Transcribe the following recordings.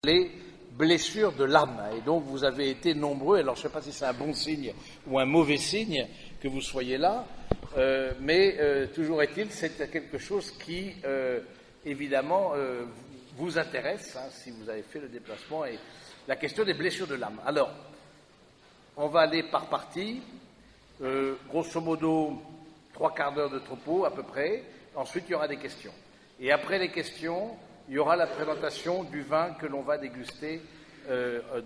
les blessures de l'âme. Et donc vous avez été nombreux, alors je ne sais pas si c'est un bon signe ou un mauvais signe que vous soyez là, mais toujours est-il, c'est quelque chose qui, évidemment, vous intéresse, hein, si vous avez fait le déplacement, et la question des blessures de l'âme. Alors, on va aller par partie, grosso modo, 3/4 d'heure de topo à peu près, ensuite il y aura des questions. Et après les questions, il y aura la présentation du vin que l'on va déguster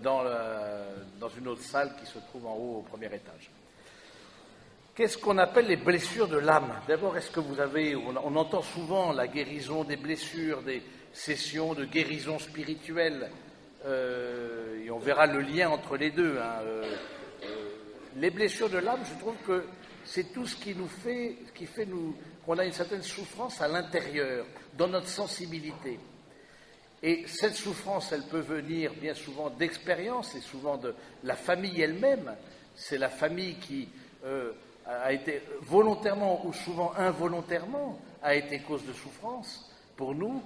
dans une autre salle qui se trouve en haut au premier étage. Qu'est-ce qu'on appelle les blessures de l'âme? D'abord, est-ce que vous avez... On entend souvent la guérison des blessures, des sessions de guérison spirituelle, et on verra le lien entre les deux. Hein, les blessures de l'âme, je trouve que c'est tout ce qui fait qu'on a une certaine souffrance à l'intérieur, dans notre sensibilité. Et cette souffrance, elle peut venir bien souvent d'expérience et souvent de la famille elle-même. C'est la famille qui a été volontairement ou souvent involontairement a été cause de souffrance. Pour nous,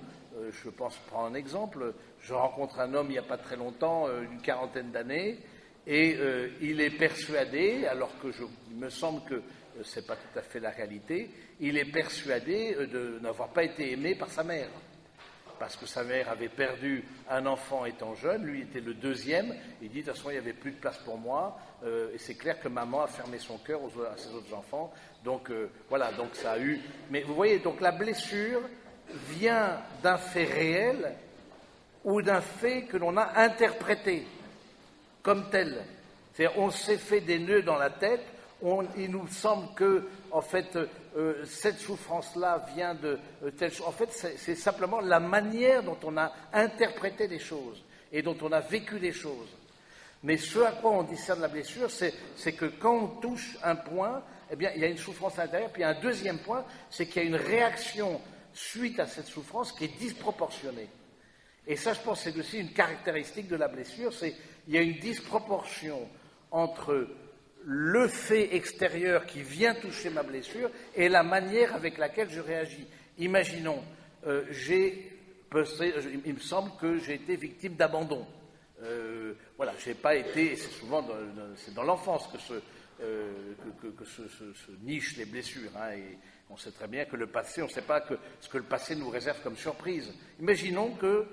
je pense prendre un exemple, je rencontre un homme il n'y a pas très longtemps, une quarantaine d'années, et il est persuadé, alors que il me semble que ce n'est pas tout à fait la réalité, il est persuadé de n'avoir pas été aimé par sa mère. Parce que sa mère avait perdu un enfant étant jeune, lui était le deuxième, il dit de toute façon il n'y avait plus de place pour moi, et c'est clair que maman a fermé son cœur à ses autres enfants, donc voilà, donc ça a eu... Mais vous voyez, donc la blessure vient d'un fait réel ou d'un fait que l'on a interprété comme tel. C'est-à-dire on s'est fait des nœuds dans la tête, il nous semble que, en fait, cette souffrance-là vient de telle chose. En fait, c'est simplement la manière dont on a interprété les choses et dont on a vécu les choses. Mais ce à quoi on discerne la blessure, c'est que quand on touche un point, eh bien, il y a une souffrance à l'intérieur. Puis il y a un deuxième point, c'est qu'il y a une réaction suite à cette souffrance qui est disproportionnée. Et ça, je pense, c'est aussi une caractéristique de la blessure, c'est qu'il y a une disproportion entre le fait extérieur qui vient toucher ma blessure et la manière avec laquelle je réagis. Imaginons, il me semble que j'ai été victime d'abandon. Voilà, j'ai pas été, c'est souvent c'est dans l'enfance que se nichent les blessures, hein, et on sait très bien que le passé, on ne sait pas ce que le passé nous réserve comme surprise. Imaginons que,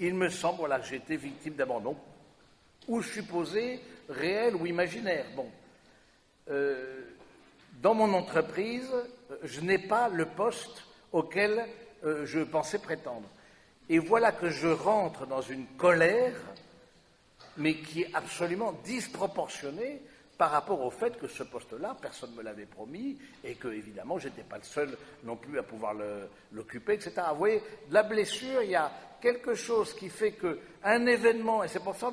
il me semble, voilà, que j'ai été victime d'abandon, ou supposé, réel ou imaginaire. Bon. Dans mon entreprise, je n'ai pas le poste auquel je pensais prétendre. Et voilà que je rentre dans une colère, mais qui est absolument disproportionnée par rapport au fait que ce poste-là, personne ne me l'avait promis, et que, évidemment, je n'étais pas le seul non plus à pouvoir l'occuper, etc. Vous voyez, de la blessure, il y a quelque chose qui fait qu'un événement, et c'est pour ça,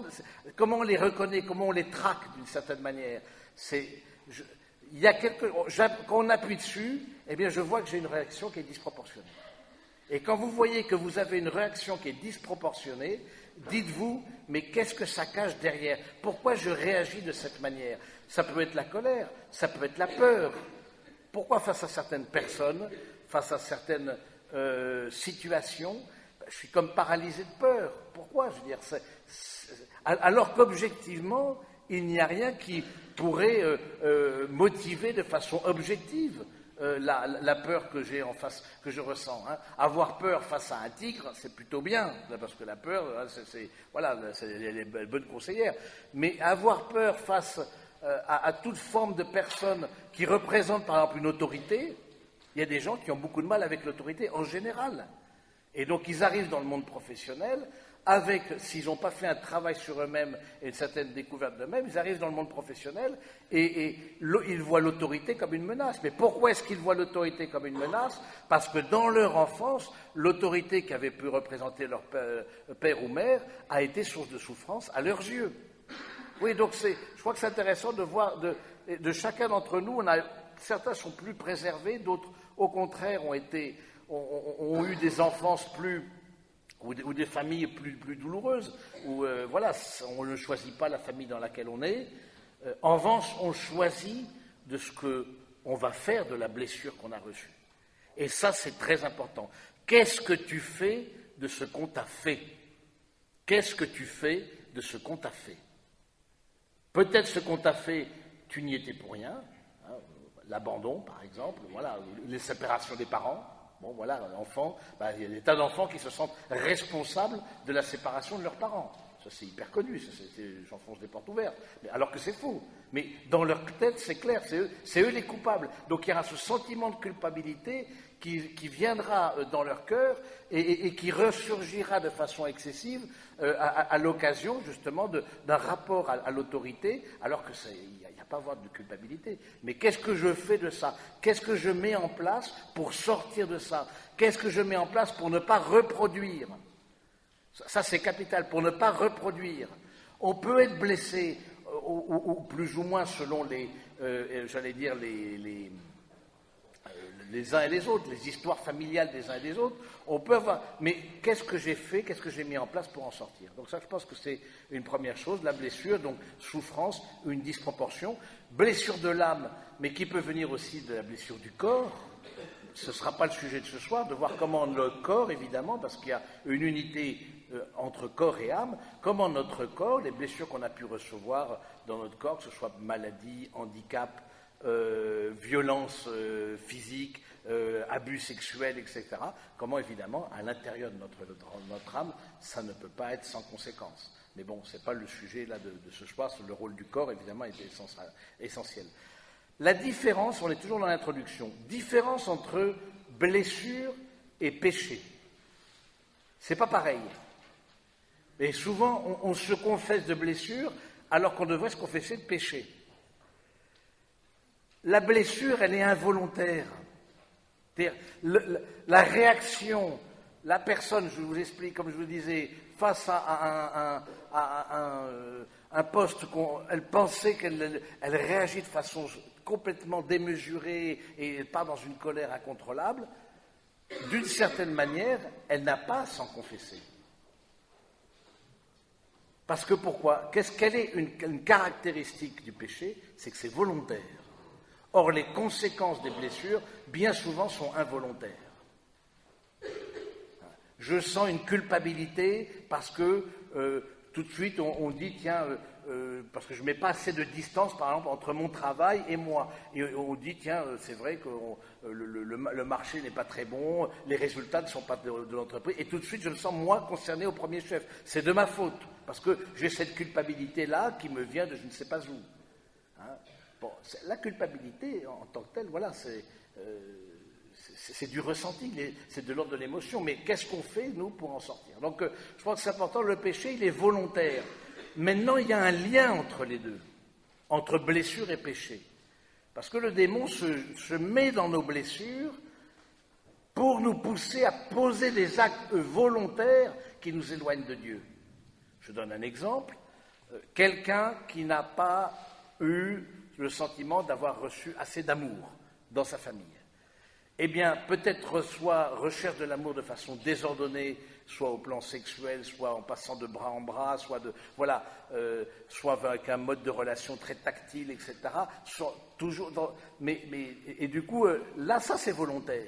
comment on les reconnaît, comment on les traque d'une certaine manière, quand on appuie dessus, eh bien, je vois que j'ai une réaction qui est disproportionnée. Et quand vous voyez que vous avez une réaction qui est disproportionnée, dites-vous, mais qu'est-ce que ça cache derrière? Pourquoi je réagis de cette manière? Ça peut être la colère, ça peut être la peur. Pourquoi face à certaines personnes, face à certaines situations, je suis comme paralysé de peur? Pourquoi? Je veux dire, alors qu'objectivement, il n'y a rien qui pourrait motiver de façon objective la peur que j'ai en face, que je ressens. Hein. Avoir peur face à un tigre, c'est plutôt bien, parce que la peur, elle est bonne conseillère. Mais avoir peur face à toute forme de personne qui représente, par exemple, une autorité, il y a des gens qui ont beaucoup de mal avec l'autorité en général. Et donc, ils arrivent dans le monde professionnel s'ils n'ont pas fait un travail sur eux-mêmes et une certaine découverte d'eux-mêmes, ils arrivent dans le monde professionnel et ils voient l'autorité comme une menace. Mais pourquoi est-ce qu'ils voient l'autorité comme une menace? Parce que dans leur enfance, l'autorité qu'avait pu représenter leur père ou mère a été source de souffrance à leurs yeux. Oui, donc je crois que c'est intéressant de voir de chacun d'entre nous, certains sont plus préservés, d'autres, au contraire, ont eu des enfances ou des familles plus douloureuses, où on ne choisit pas la famille dans laquelle on est. En revanche, on choisit de ce qu'on va faire de la blessure qu'on a reçue. Et ça, c'est très important. Qu'est-ce que tu fais de ce qu'on t'a fait? Qu'est-ce que tu fais de ce qu'on t'a fait? Peut-être ce qu'on t'a fait, tu n'y étais pour rien, hein, l'abandon par exemple, voilà, les séparations des parents. Bon voilà, l'enfant, il y a des tas d'enfants qui se sentent responsables de la séparation de leurs parents. Ça c'est hyper connu, j'enfonce des portes ouvertes, mais, alors que c'est faux. Mais dans leur tête, c'est clair, c'est eux les coupables. Donc il y aura ce sentiment de culpabilité qui viendra dans leur cœur et qui ressurgira de façon excessive à l'occasion justement d'un rapport à l'autorité, alors que il n'y a pas à avoir de culpabilité. Mais qu'est-ce que je fais de ça? Qu'est-ce que je mets en place pour sortir de ça? Qu'est-ce que je mets en place pour ne pas reproduire? Ça, c'est capital, pour ne pas reproduire. On peut être blessé, ou plus ou moins selon j'allais dire, les uns et les autres, les histoires familiales des uns et des autres. On peut avoir. Mais qu'est-ce que j'ai fait, qu'est-ce que j'ai mis en place pour en sortir? Donc ça, je pense que c'est une première chose. La blessure, donc souffrance, une disproportion. Blessure de l'âme, mais qui peut venir aussi de la blessure du corps. Ce ne sera pas le sujet de ce soir, de voir comment le corps, évidemment, parce qu'il y a une unité entre corps et âme, comment notre corps, les blessures qu'on a pu recevoir dans notre corps, que ce soit maladie, handicap, violence physique, abus sexuels, etc., comment évidemment, à l'intérieur de notre âme, ça ne peut pas être sans conséquence. Mais bon, ce n'est pas le sujet là de ce soir, le rôle du corps, évidemment, est essentiel. La différence, on est toujours dans l'introduction, différence entre blessure et péché. C'est pas pareil. Et souvent, on se confesse de blessure alors qu'on devrait se confesser de péché. La blessure, elle est involontaire. C'est-à-dire, la réaction, la personne, je vous explique, comme je vous disais, face à un poste, elle pensait qu'elle réagit de façon complètement démesurée et elle part dans une colère incontrôlable, d'une certaine manière, elle n'a pas à s'en confesser. Parce que pourquoi? Quelle est une caractéristique du péché? C'est que c'est volontaire. Or, les conséquences des blessures, bien souvent, sont involontaires. Je sens une culpabilité parce que tout de suite, on dit, tiens, parce que je ne mets pas assez de distance, par exemple, entre mon travail et moi. Et on dit, tiens, c'est vrai que le marché n'est pas très bon, les résultats ne sont pas de l'entreprise. Et tout de suite, je me sens, moi, concerné au premier chef. C'est de ma faute, parce que j'ai cette culpabilité-là qui me vient de je ne sais pas où. Hein? Bon, la culpabilité, en tant que telle, voilà, c'est du ressenti, c'est de l'ordre de l'émotion. Mais qu'est-ce qu'on fait, nous, pour en sortir? Donc, je pense que c'est important, le péché, il est volontaire. Maintenant, il y a un lien entre les deux, entre blessure et péché. Parce que le démon se met dans nos blessures pour nous pousser à poser des actes volontaires qui nous éloignent de Dieu. Je donne un exemple. Quelqu'un qui n'a pas eu le sentiment d'avoir reçu assez d'amour dans sa famille. Eh bien, peut-être recherche de l'amour de façon désordonnée, soit au plan sexuel, soit en passant de bras en bras, soit avec un mode de relation très tactile, etc. Et du coup, là, ça c'est volontaire.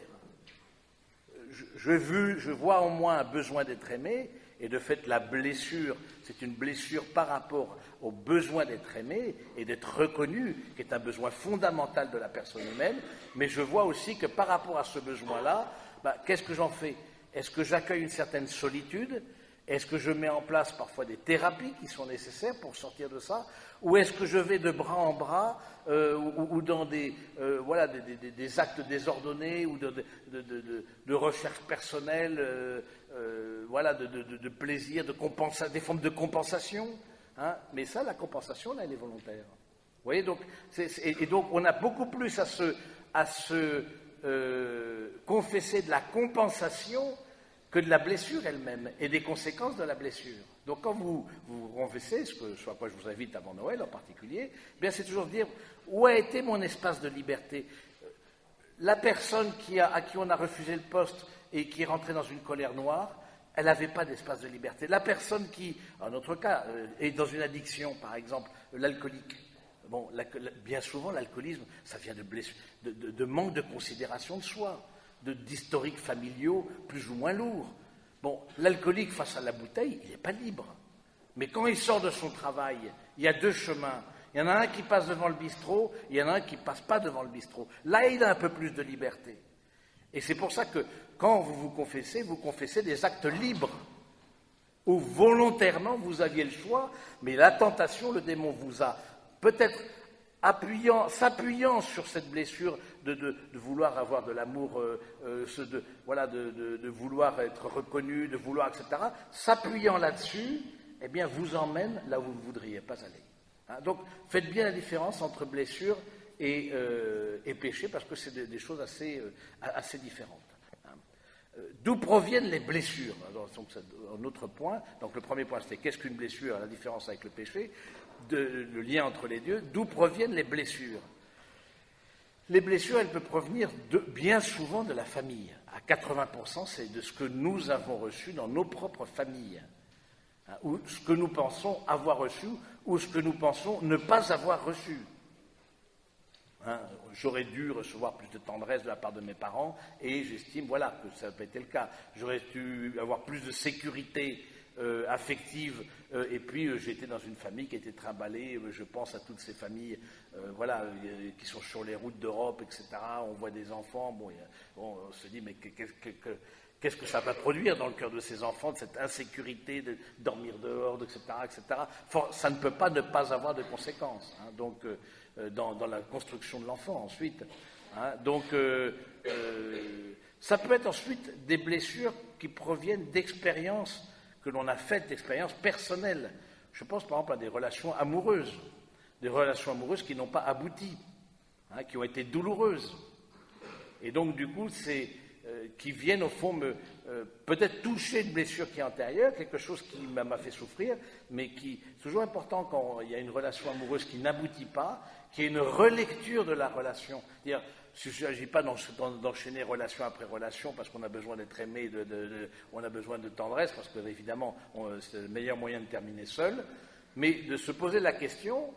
Je vois en moi un besoin d'être aimé, et de fait, la blessure, c'est une blessure par rapport au besoin d'être aimé et d'être reconnu, qui est un besoin fondamental de la personne humaine, mais je vois aussi que par rapport à ce besoin-là, qu'est-ce que j'en fais? Est-ce que j'accueille une certaine solitude? Est-ce que je mets en place parfois des thérapies qui sont nécessaires pour sortir de ça? Ou est-ce que je vais de bras en bras ou dans des actes désordonnés ou de recherche personnelle, de plaisir, des formes de compensation, hein? Mais ça, la compensation, là, elle est volontaire. Vous voyez, donc, donc on a beaucoup plus à se confesser de la compensation que de la blessure elle-même et des conséquences de la blessure. Donc quand vous confessez, ce à quoi je vous invite avant Noël en particulier, eh bien c'est toujours de dire où a été mon espace de liberté. La personne à qui on a refusé le poste et qui est rentrée dans une colère noire, elle n'avait pas d'espace de liberté. La personne qui, en notre cas, est dans une addiction, par exemple, l'alcoolique. Bon, bien souvent, l'alcoolisme, ça vient de blessure, de manque de considération de soi, d'historiques familiaux plus ou moins lourds. Bon, l'alcoolique face à la bouteille, il n'est pas libre. Mais quand il sort de son travail, il y a deux chemins. Il y en a un qui passe devant le bistrot, il y en a un qui ne passe pas devant le bistrot. Là, il a un peu plus de liberté. Et c'est pour ça que quand vous confessez des actes libres, où volontairement vous aviez le choix, mais la tentation, le démon vous a peut-être s'appuyant sur cette blessure de vouloir avoir de l'amour, de vouloir être reconnu, de vouloir, etc., s'appuyant là-dessus, eh bien, vous emmène là où vous ne voudriez pas aller. Hein, donc, faites bien la différence entre blessure et péché, parce que c'est des choses assez différentes. D'où proviennent les blessures? Alors, donc, c'est un autre point. Donc, le premier point, c'était qu'est-ce qu'une blessure, la différence avec le péché, le lien entre les deux. D'où proviennent les blessures? Les blessures, elles peuvent provenir bien souvent de la famille. À 80%, c'est de ce que nous avons reçu dans nos propres familles. Hein, ou ce que nous pensons avoir reçu, ou ce que nous pensons ne pas avoir reçu. Hein, j'aurais dû recevoir plus de tendresse de la part de mes parents et j'estime, voilà, que ça n'a pas été le cas. J'aurais dû avoir plus de sécurité affective et puis j'étais dans une famille qui était trimballée. Je pense à toutes ces familles qui sont sur les routes d'Europe, etc. On voit des enfants, on se dit, mais qu'est-ce que ça va produire dans le cœur de ces enfants, de cette insécurité de dormir dehors, etc., etc. Ça ne peut pas ne pas avoir de conséquences. Hein, donc, dans la construction de l'enfant ensuite. Hein, donc, ça peut être ensuite des blessures qui proviennent d'expériences que l'on a faites, d'expériences personnelles. Je pense par exemple à des relations amoureuses qui n'ont pas abouti, hein, qui ont été douloureuses. Et donc, du coup, qui viennent au fond peut-être toucher une blessure qui est antérieure, quelque chose qui m'a fait souffrir, mais c'est toujours important quand il y a une relation amoureuse qui n'aboutit pas, qu'il y ait une relecture de la relation. C'est-à-dire, il ne s'agit pas d'enchaîner relation après relation parce qu'on a besoin d'être aimé, on a besoin de tendresse, parce que évidemment c'est le meilleur moyen de terminer seul, mais de se poser la question,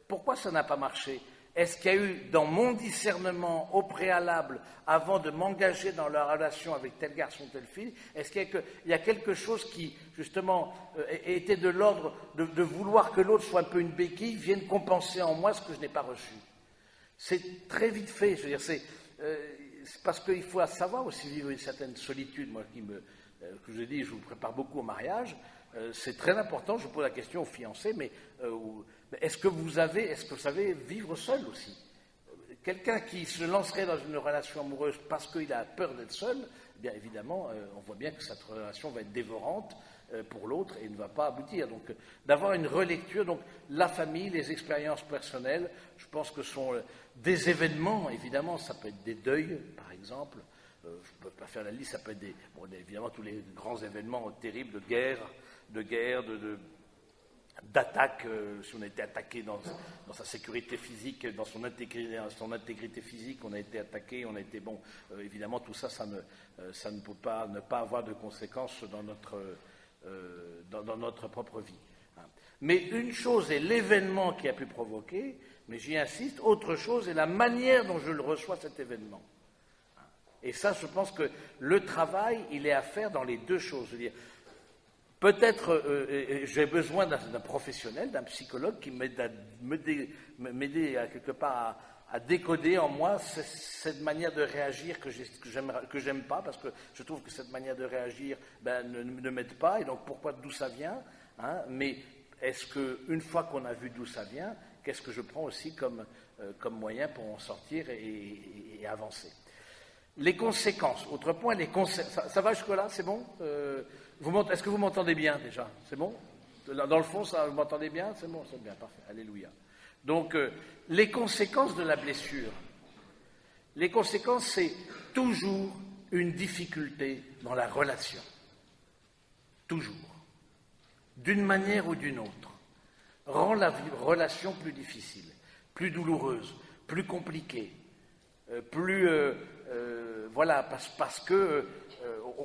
pourquoi ça n'a pas marché? Est-ce qu'il y a eu, dans mon discernement au préalable, avant de m'engager dans la relation avec tel garçon, telle fille, est-ce qu'il y a quelque chose qui, justement, était de l'ordre de vouloir que l'autre soit un peu une béquille, vienne compenser en moi ce que je n'ai pas reçu? C'est très vite fait. Je veux dire, c'est parce qu'il faut savoir aussi vivre une certaine solitude. Moi, que je dis, je vous prépare beaucoup au mariage. C'est très important. Je pose la question aux fiancés, mais est-ce que vous savez vivre seul aussi? Quelqu'un qui se lancerait dans une relation amoureuse parce qu'il a peur d'être seul, eh bien évidemment, on voit bien que cette relation va être dévorante pour l'autre et ne va pas aboutir. Donc, d'avoir une relecture, donc la famille, les expériences personnelles, je pense que sont des événements, évidemment, ça peut être des deuils, par exemple. Je ne peux pas faire la liste, ça peut être évidemment tous les grands événements terribles de guerre, d'attaque, si on a été attaqué dans sa sécurité physique, dans son intégrité physique, on a été attaqué, évidemment tout ça, ça ne peut pas ne pas avoir de conséquences dans notre propre vie. Mais une chose est l'événement qui a pu provoquer, mais j'y insiste, autre chose est la manière dont je le reçois cet événement. Et ça, je pense que le travail, il est à faire dans les deux choses. Je veux dire, peut-être j'ai besoin d'un professionnel, d'un psychologue qui m'aide à m'aider à quelque part à décoder en moi cette manière de réagir que j'aime pas, parce que je trouve que cette manière de réagir ne m'aide pas, et donc d'où ça vient, hein, mais est-ce qu'une fois qu'on a vu d'où ça vient, qu'est-ce que je prends aussi comme moyen pour en sortir et avancer? Les conséquences, autre point, ça va jusque-là, c'est bon? Est-ce que vous m'entendez bien déjà? C'est bon? Dans le fond, vous m'entendez bien? C'est bon, c'est bien, parfait, alléluia. Donc, les conséquences de la blessure. Les conséquences, c'est toujours une difficulté dans la relation. Toujours. D'une manière ou d'une autre. Rend la relation plus difficile, plus douloureuse, plus compliquée, parce que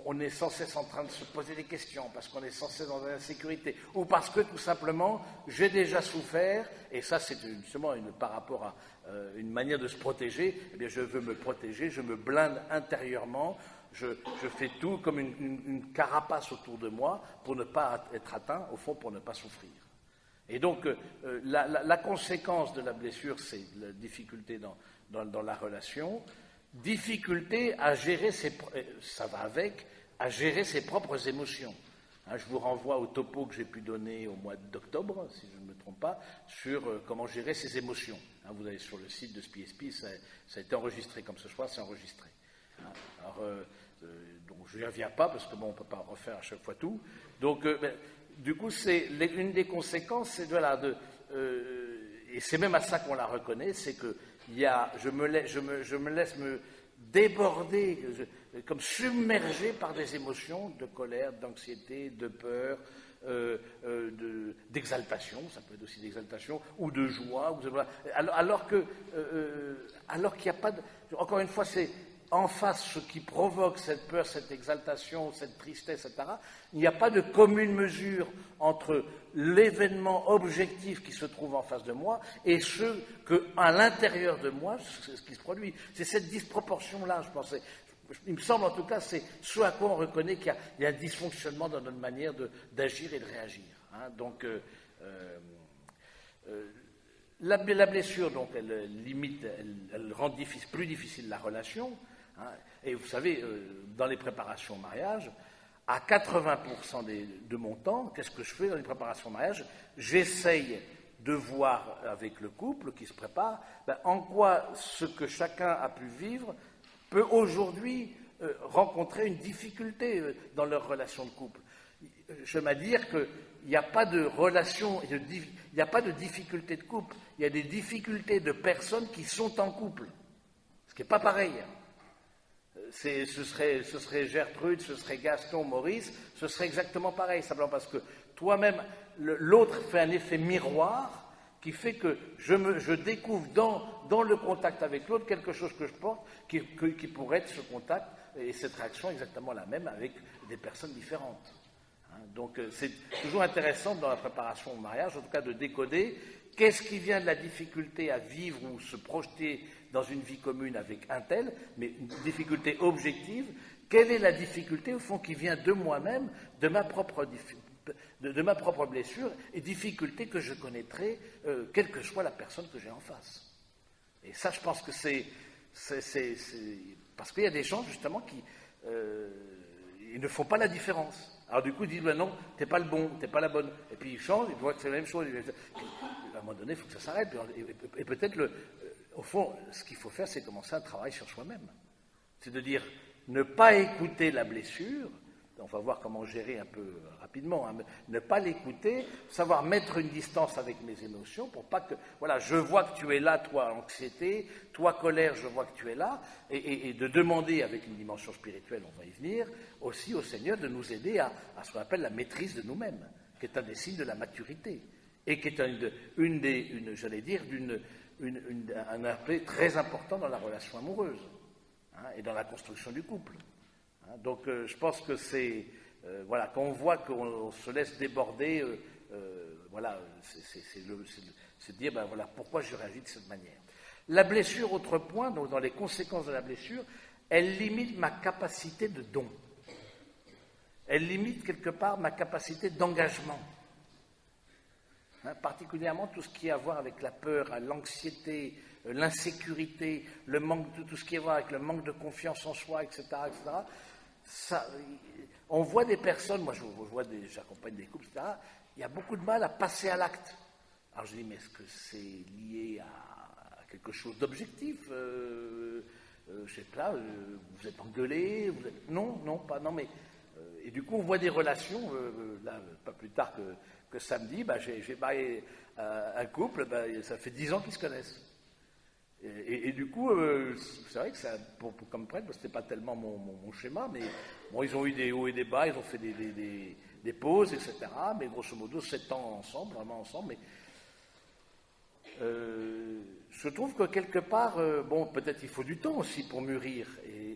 on est sans cesse en train de se poser des questions, parce qu'on est sans cesse dans l'insécurité, ou parce que tout simplement j'ai déjà souffert, et ça c'est justement par rapport à une manière de se protéger. Eh bien je veux me protéger, je me blinde intérieurement, je fais tout comme une carapace autour de moi pour ne pas être atteint, au fond, pour ne pas souffrir. Et donc, la conséquence de la blessure, c'est la difficulté dans la relation, difficulté à gérer ça va avec, à gérer ses propres émotions. Hein, je vous renvoie au topo que j'ai pu donner au mois d'octobre, si je ne me trompe pas, sur comment gérer ses émotions. Hein, vous allez sur le site de SPSP, ça a été enregistré comme ce soir, c'est enregistré. Hein, alors, donc je n'y reviens pas, parce que bon, on ne peut pas refaire à chaque fois tout. Donc, du coup, une des conséquences, c'est et c'est même à ça qu'on la reconnaît, c'est que je me laisse me déborder, comme submergé par des émotions de colère, d'anxiété, de peur, d'exaltation, ça peut être aussi d'exaltation, ou de joie, alors qu'il n'y a pas de... Encore une fois, c'est en face ce qui provoque cette peur, cette exaltation, cette tristesse, etc. Il n'y a pas de commune mesure entre l'événement objectif qui se trouve en face de moi et ce qu'à l'intérieur de moi, ce qui se produit. C'est cette disproportion-là, je pense. Il me semble en tout cas, c'est ce à quoi on reconnaît qu'il y a un dysfonctionnement dans notre manière d'agir et de réagir. Hein. Donc, la blessure, donc, elle rend plus difficile la relation. Hein. Et vous savez, dans les préparations au mariage, à 80% de mon temps, qu'est-ce que je fais dans les préparations au mariage? J'essaye de voir avec le couple qui se prépare en quoi ce que chacun a pu vivre peut aujourd'hui rencontrer une difficulté dans leur relation de couple. Je veux dire qu'il n'y a pas de relation, il n'y a pas de difficulté de couple, il y a des difficultés de personnes qui sont en couple, ce qui n'est pas pareil. Ce serait Gertrude, ce serait Gaston, Maurice, ce serait exactement pareil, simplement parce que toi-même, l'autre fait un effet miroir qui fait que je découvre dans le contact avec l'autre quelque chose que je porte qui pourrait être ce contact et cette réaction exactement la même avec des personnes différentes. Hein, donc c'est toujours intéressant dans la préparation au mariage, en tout cas de décoder qu'est-ce qui vient de la difficulté à vivre ou se projeter dans une vie commune avec un tel, mais une difficulté objective. Quelle est la difficulté, au fond, qui vient de moi-même, de ma propre blessure, et difficulté que je connaîtrai, quelle que soit la personne que j'ai en face. Et ça, je pense que c'est parce qu'il y a des gens, justement, qui ils ne font pas la différence. Alors du coup, ils disent, ben non, t'es pas le bon, t'es pas la bonne. Et puis ils changent, ils voient que c'est la même chose. Puis, à un moment donné, il faut que ça s'arrête. Et peut-être, au fond, ce qu'il faut faire, c'est commencer un travail sur soi-même. C'est de dire, ne pas écouter la blessure, on va voir comment gérer un peu rapidement, hein, ne pas l'écouter, savoir mettre une distance avec mes émotions pour pas que, voilà, je vois que tu es là, toi, anxiété, toi, colère, je vois que tu es là, et de demander avec une dimension spirituelle, on va y venir, aussi au Seigneur de nous aider à ce qu'on appelle la maîtrise de nous-mêmes, qui est un des signes de la maturité, et qui est un aspect très important dans la relation amoureuse, hein, et dans la construction du couple. Donc je pense que c'est, voilà, quand on voit qu'on se laisse déborder, voilà, c'est de dire, ben voilà, pourquoi je réagis de cette manière. La blessure, autre point, donc dans les conséquences de la blessure, elle limite ma capacité de don. Elle limite quelque part ma capacité d'engagement. Hein, particulièrement tout ce qui a à voir avec la peur, l'anxiété, l'insécurité, le manque de tout ce qui a à voir avec le manque de confiance en soi, etc., etc. Ça, on voit des personnes, moi j'accompagne des couples, etc., il y a beaucoup de mal à passer à l'acte. Alors je dis, mais est-ce que c'est lié à quelque chose d'objectif je sais pas, vous êtes engueulé, non, mais... et du coup on voit des relations, là, pas plus tard que samedi, j'ai marié un couple, ça fait 10 ans qu'ils se connaissent. Et du coup, c'est vrai que ça, comme prêtre, c'était pas tellement mon schéma, mais bon, ils ont eu des hauts et des bas, ils ont fait des pauses, etc. Mais grosso modo, 7 ans ensemble, vraiment ensemble. Mais je trouve que quelque part, bon, peut-être il faut du temps aussi pour mûrir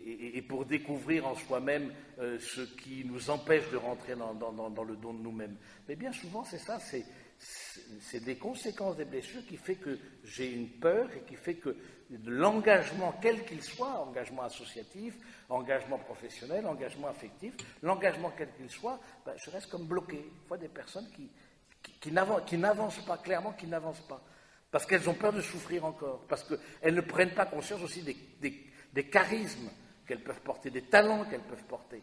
et pour découvrir en soi-même ce qui nous empêche de rentrer dans le don de nous-mêmes. Mais bien souvent, c'est ça, c'est des conséquences des blessures qui fait que j'ai une peur et qui fait que l'engagement, quel qu'il soit, engagement associatif, engagement professionnel, engagement affectif, l'engagement quel qu'il soit, ben, je reste comme bloqué. Il faut des personnes qui n'avancent pas, clairement qui n'avancent pas, parce qu'elles ont peur de souffrir encore, parce qu'elles ne prennent pas conscience aussi des charismes qu'elles peuvent porter, des talents qu'elles peuvent porter.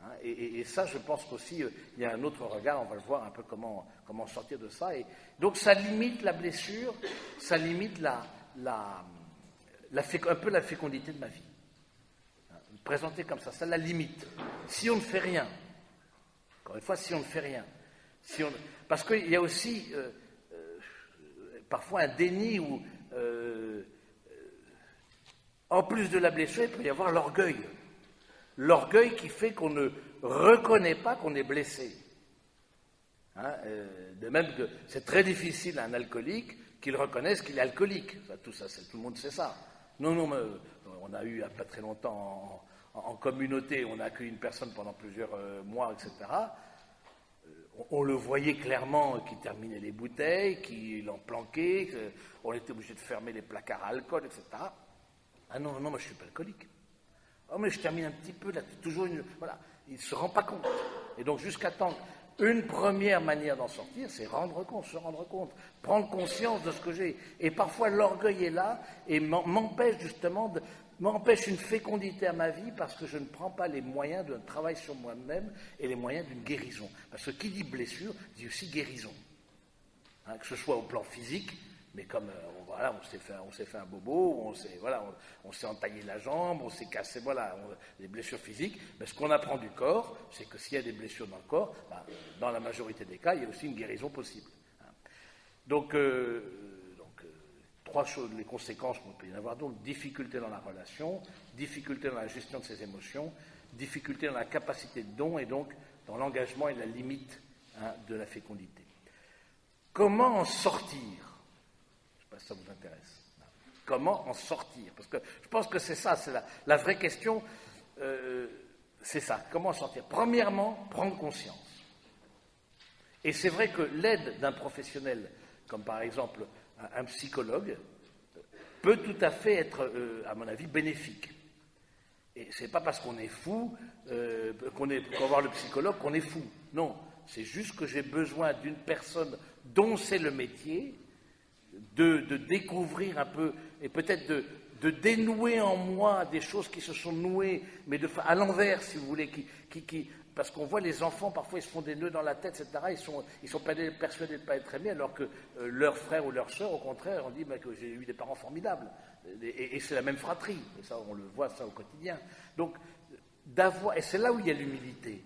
Hein, et ça, je pense qu'aussi, il y a un autre regard, on va le voir un peu comment sortir de ça. Et donc, ça limite la blessure, ça limite un peu la fécondité de ma vie. Hein, présenter comme ça la limite. Si on ne fait rien, encore une fois, si on ne fait rien, parce qu'il y a aussi parfois un déni où, en plus de la blessure, il peut y avoir l'orgueil. L'orgueil qui fait qu'on ne reconnaît pas qu'on est blessé. Hein, de même que c'est très difficile à un alcoolique qu'il reconnaisse qu'il est alcoolique. Enfin, tout le monde sait ça. Non, mais, on a eu il n'y a pas très longtemps en communauté, on a accueilli une personne pendant plusieurs mois, etc. On le voyait clairement qu'il terminait les bouteilles, qu'il en planquait, qu'on était obligé de fermer les placards à alcool, etc. Ah non, moi je ne suis pas alcoolique. Oh, mais je termine un petit peu, là, toujours une. Voilà, il ne se rend pas compte. Et donc, jusqu'à temps. Une première manière d'en sortir, c'est se rendre compte, prendre conscience de ce que j'ai. Et parfois, l'orgueil est là et m'empêche justement, m'empêche une fécondité à ma vie parce que je ne prends pas les moyens d'un travail sur moi-même et les moyens d'une guérison. Parce que qui dit blessure, dit aussi guérison. Hein, que ce soit au plan physique, mais comme voilà, on s'est fait un bobo, on s'est entaillé la jambe, on s'est cassé, les blessures physiques. Mais ce qu'on apprend du corps, c'est que s'il y a des blessures dans le corps, dans la majorité des cas, il y a aussi une guérison possible. Hein. Donc, trois choses, les conséquences qu'on peut y avoir, donc difficulté dans la relation, difficulté dans la gestion de ses émotions, difficulté dans la capacité de don et donc dans l'engagement et la limite de la fécondité. Comment en sortir ? Ça vous intéresse. Comment en sortir? Parce que je pense que c'est ça, c'est la vraie question, c'est ça, comment en sortir? Premièrement, prendre conscience. Et c'est vrai que l'aide d'un professionnel, comme par exemple un psychologue, peut tout à fait être, à mon avis, bénéfique. Et c'est pas parce qu'on est fou, qu'on va voir le psychologue, qu'on est fou. Non, c'est juste que j'ai besoin d'une personne dont c'est le métier, de découvrir un peu, et peut-être de dénouer en moi des choses qui se sont nouées, mais à l'envers, si vous voulez, parce qu'on voit les enfants, parfois ils se font des nœuds dans la tête, etc., ils sont persuadés de ne pas être aimés, alors que leur frère ou leur sœur, au contraire, on dit que j'ai eu des parents formidables, et c'est la même fratrie, et ça, on le voit ça au quotidien. Donc, et c'est là où il y a l'humilité.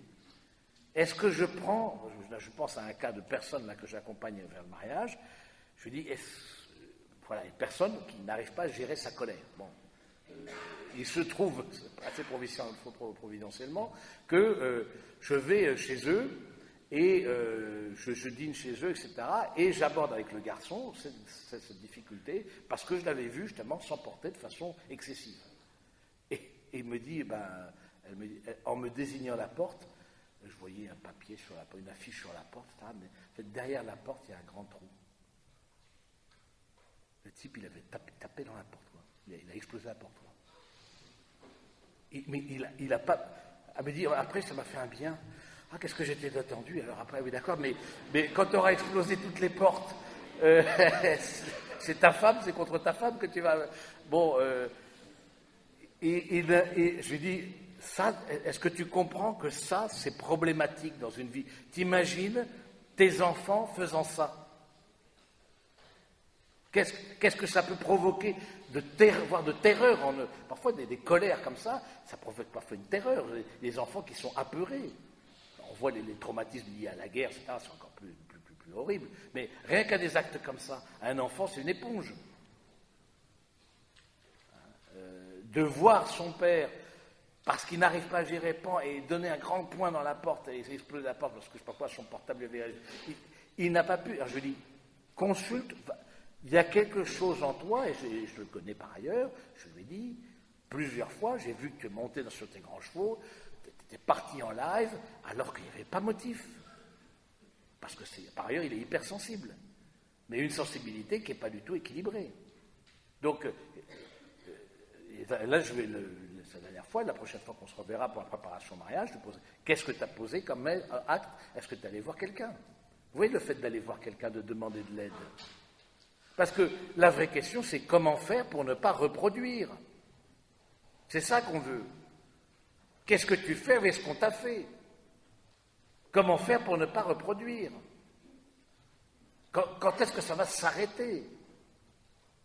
Est-ce que je pense à un cas de personne là, que j'accompagne vers le mariage, je dis, voilà, une personne qui n'arrive pas à gérer sa colère. Bon, il se trouve, assez providentiellement, que je vais chez eux et je dîne chez eux, etc. Et j'aborde avec le garçon cette difficulté parce que je l'avais vu justement s'emporter de façon excessive. Et il me dit, en me désignant la porte, je voyais un papier une affiche sur la porte, etc., mais en fait, derrière la porte, il y a un grand trou. Le type, il avait tapé dans la porte, quoi. Il a explosé la porte, quoi. Mais il a pas. Elle me dit, après, ça m'a fait un bien. Ah, qu'est-ce que j'étais attendu. Alors après, oui, d'accord, mais quand tu auras explosé toutes les portes, c'est ta femme, c'est contre ta femme que tu vas. Bon, et je lui dis, ça, est-ce que tu comprends que ça, c'est problématique dans une vie? T'imagines tes enfants faisant ça? Qu'est-ce que ça peut provoquer voire de terreur en eux? Parfois, des colères comme ça provoque parfois une terreur. Les enfants qui sont apeurés. On voit les traumatismes liés à la guerre, etc., c'est encore plus horrible. Mais rien qu'à des actes comme ça, un enfant, c'est une éponge. De voir son père, parce qu'il n'arrive pas à gérer et donner un grand point dans la porte, et exploser la porte, parce que je ne sais pas quoi, son portable avait... Il n'a pas pu... Alors je lui dis, consulte... Il y a quelque chose en toi, et je le connais par ailleurs, je lui ai dit, plusieurs fois, j'ai vu que tu es monté sur tes grands chevaux, tu étais parti en live, alors qu'il n'y avait pas motif. Parce que par ailleurs, il est hypersensible. Mais une sensibilité qui n'est pas du tout équilibrée. Donc, là, c'est la dernière fois, la prochaine fois qu'on se reverra pour la préparation au mariage, je te pose, qu'est-ce que tu as posé comme acte? Est-ce que tu es allé voir quelqu'un? Vous voyez le fait d'aller voir quelqu'un, de demander de l'aide? Parce que la vraie question, c'est comment faire pour ne pas reproduire. C'est ça qu'on veut. Qu'est-ce que tu fais avec ce qu'on t'a fait? Comment faire pour ne pas reproduire? Quand est-ce que ça va s'arrêter?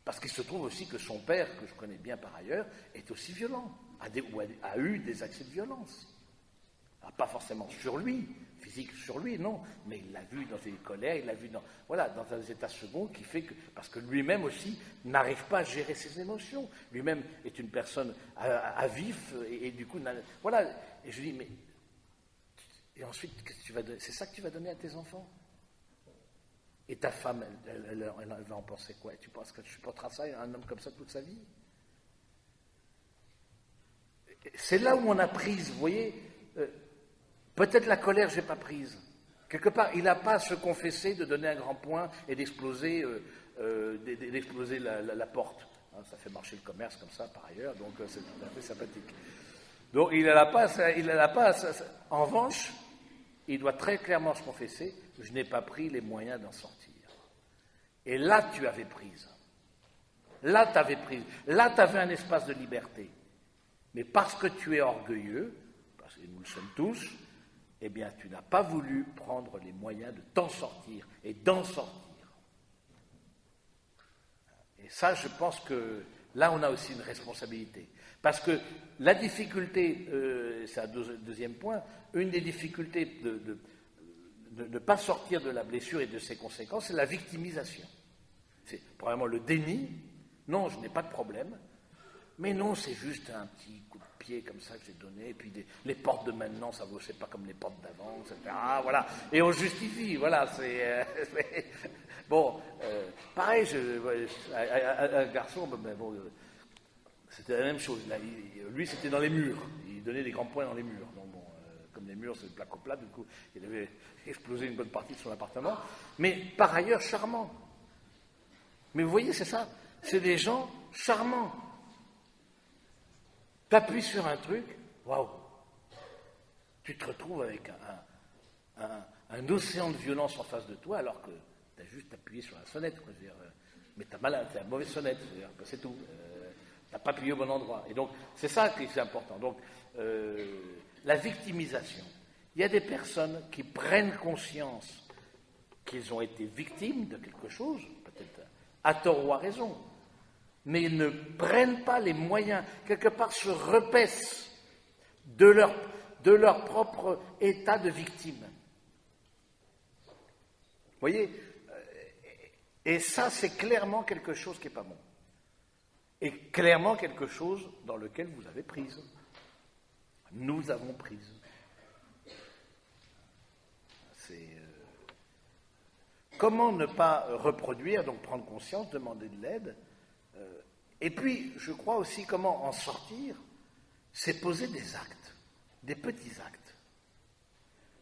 Parce qu'il se trouve aussi que son père, que je connais bien par ailleurs, est aussi violent, a eu des accès de violence. Alors, pas forcément sur lui, physique sur lui, non, mais il l'a vu dans des colères, il l'a vu dans un état second qui fait que, parce que lui-même aussi n'arrive pas à gérer ses émotions. Lui-même est une personne à vif, et du coup, voilà. Et je lui dis, mais, et ensuite, c'est ça que tu vas donner à tes enfants? Et ta femme, elle va en penser quoi? Et tu penses que tu supporteras ça, un homme comme ça, toute sa vie? C'est là où on a prise, vous voyez. Peut-être la colère, je n'ai pas prise. Quelque part, il n'a pas à se confesser, de donner un grand point et d'exploser la porte. Hein, ça fait marcher le commerce comme ça, par ailleurs, donc c'est tout à fait sympathique. Donc il n'a pas. En revanche, il doit très clairement se confesser, je n'ai pas pris les moyens d'en sortir. Et là, tu avais prise. Là, tu avais prise. Là, tu avais un espace de liberté. Mais parce que tu es orgueilleux, parce que nous le sommes tous, eh bien, tu n'as pas voulu prendre les moyens de t'en sortir et d'en sortir. Et ça, je pense que là, on a aussi une responsabilité. Parce que la difficulté, c'est un deuxième point, une des difficultés de ne pas sortir de la blessure et de ses conséquences, c'est la victimisation. C'est probablement le déni. Non, je n'ai pas de problème. Mais non, c'est juste un petit coup de pied comme ça que j'ai donné. Et puis les portes de maintenant, ça vaut, c'est pas comme les portes d'avant, etc. Voilà. Et on justifie. Voilà. Bon. Pareil, un garçon, bon, c'était la même chose. Là, lui, c'était dans les murs. Il donnait des grands points dans les murs. Donc bon, comme les murs, c'est le placo plat, du coup, il avait explosé une bonne partie de son appartement. Mais par ailleurs, charmant. Mais vous voyez, c'est ça. C'est des gens charmants. Tu appuies sur un truc, waouh. Tu te retrouves avec un océan de violence en face de toi, alors que tu as juste appuyé sur la sonnette. Quoi. Mais tu as une mauvaise sonnette, c'est tout. Tu n'as pas appuyé au bon endroit. Et donc, c'est ça qui est important. Donc, la victimisation. Il y a des personnes qui prennent conscience qu'ils ont été victimes de quelque chose, peut-être à tort ou à raison, mais ils ne prennent pas les moyens, quelque part se repaissent de leur propre état de victime. Vous voyez? Et ça, c'est clairement quelque chose qui n'est pas bon. Et clairement quelque chose dans lequel vous avez prise. Nous avons prise. Comment ne pas reproduire, donc prendre conscience, demander de l'aide. Et puis, je crois aussi comment en sortir, c'est poser des actes, des petits actes.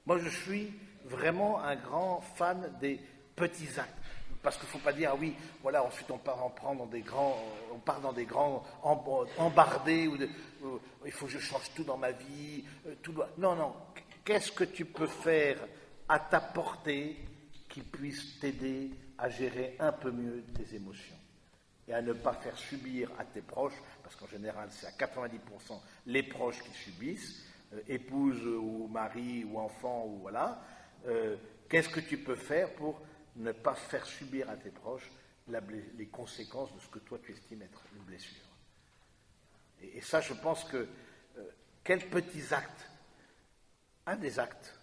Moi, je suis vraiment un grand fan des petits actes. Parce qu'il ne faut pas dire, ah oui, voilà, ensuite on part dans des grands embardés, il faut que je change tout dans ma vie, Non, qu'est-ce que tu peux faire à ta portée qui puisse t'aider à gérer un peu mieux tes émotions et à ne pas faire subir à tes proches, parce qu'en général c'est à 90% les proches qui subissent, épouse ou mari ou enfant, ou voilà, qu'est-ce que tu peux faire pour ne pas faire subir à tes proches les conséquences de ce que toi tu estimes être une blessure. Et ça, je pense que quels petits actes, un des actes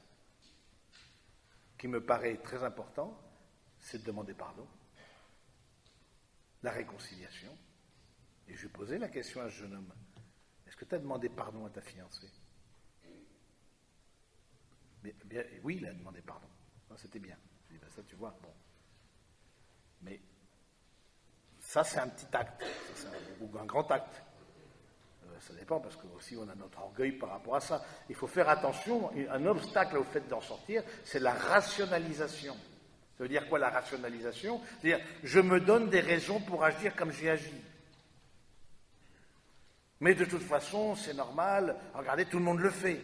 qui me paraît très important, c'est de demander pardon, la réconciliation. Et je lui posais la question à ce jeune homme, est-ce que tu as demandé pardon à ta fiancée? Bien, oui, il a demandé pardon. Non, c'était bien. Je dis, ben ça, tu vois, bon. Mais ça, c'est un petit acte, ou un grand acte. ça dépend, parce que aussi on a notre orgueil par rapport à ça. Il faut faire attention, un obstacle au fait d'en sortir, c'est la rationalisation. Ça veut dire quoi la rationalisation? C'est-à-dire, je me donne des raisons pour agir comme j'ai agi. Mais de toute façon, c'est normal, regardez, tout le monde le fait.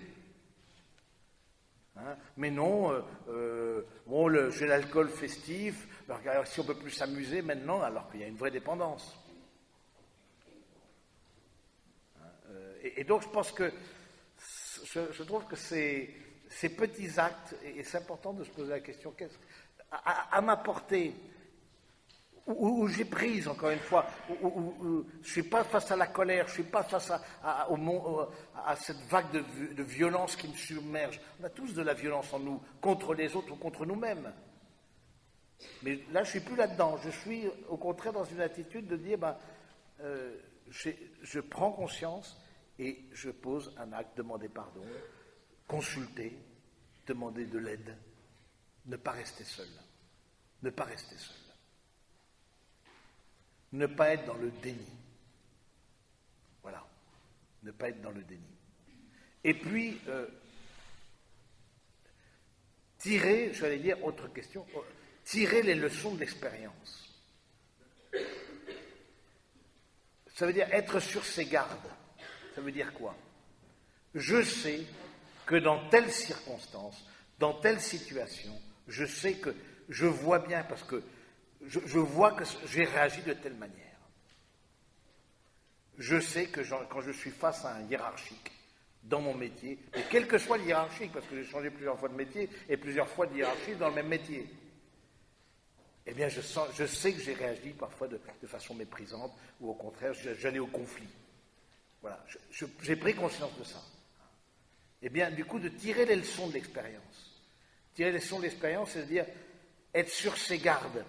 Hein? Mais non, bon, j'ai l'alcool festif, ben, regardez, si on ne peut plus s'amuser maintenant, alors qu'il y a une vraie dépendance. Et donc je pense que, je trouve que ces petits actes, et c'est important de se poser la question, à ma portée, où j'ai prise, encore une fois, où je ne suis pas face à la colère, je ne suis pas face à cette vague de violence qui me submerge. On a tous de la violence en nous, contre les autres ou contre nous-mêmes. Mais là, je ne suis plus là-dedans. Je suis, au contraire, dans une attitude de dire, je prends conscience et je pose un acte, demander pardon, consulter, demander de l'aide, ne pas rester seul. Ne pas rester seul. Ne pas être dans le déni. Voilà. Ne pas être dans le déni. Et puis, tirer, j'allais dire, autre question, tirer les leçons de l'expérience. Ça veut dire être sur ses gardes. Ça veut dire quoi? Je sais que dans telle circonstance, dans telle situation, je sais que je vois bien, parce que je vois que j'ai réagi de telle manière. Je sais que quand je suis face à un hiérarchique dans mon métier, et quel que soit le hiérarchique, parce que j'ai changé plusieurs fois de métier et plusieurs fois de hiérarchie dans le même métier, eh bien je sais que j'ai réagi parfois de façon méprisante, ou au contraire, j'allais au conflit. Voilà, j'ai pris conscience de ça. Eh bien, du coup, de tirer les leçons de l'expérience. Tirer les leçons de l'expérience, c'est-à-dire être sur ses gardes.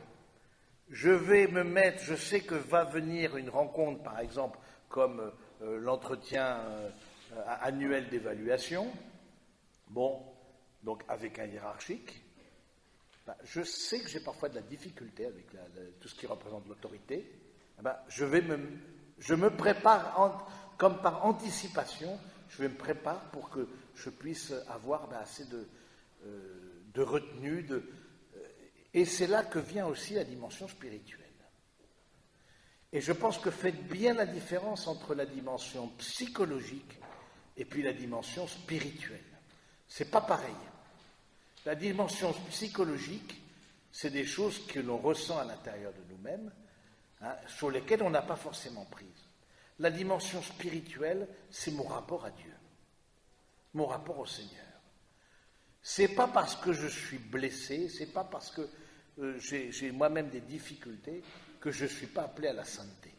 Je vais me mettre, je sais que va venir une rencontre, par exemple, comme l'entretien annuel d'évaluation, bon, donc avec un hiérarchique, je sais que j'ai parfois de la difficulté avec tout ce qui représente l'autorité, je me prépare, comme par anticipation, je me prépare pour que je puisse avoir assez de retenue, et c'est là que vient aussi la dimension spirituelle. Et je pense que faites bien la différence entre la dimension psychologique et puis la dimension spirituelle. C'est pas pareil. La dimension psychologique, c'est des choses que l'on ressent à l'intérieur de nous-mêmes, sur lesquelles on n'a pas forcément prise. La dimension spirituelle, c'est mon rapport à Dieu, mon rapport au Seigneur. C'est pas parce que je suis blessé, c'est pas parce que j'ai moi-même des difficultés que je ne suis pas appelé à la sainteté.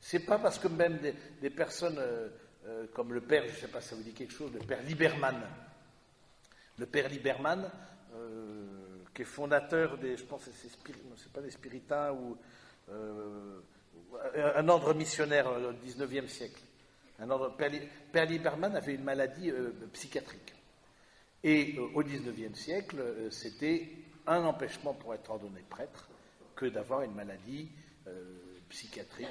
C'est pas parce que même des personnes comme le père, je ne sais pas si ça vous dit quelque chose, le père Liberman. Le père Liberman, qui est fondateur des, je pense que c'est pas des spiritains, ou un ordre missionnaire au XIXe siècle. Père Liberman avait une maladie psychiatrique. Et au XIXe siècle, c'était un empêchement pour être ordonné prêtre que d'avoir une maladie psychiatrique.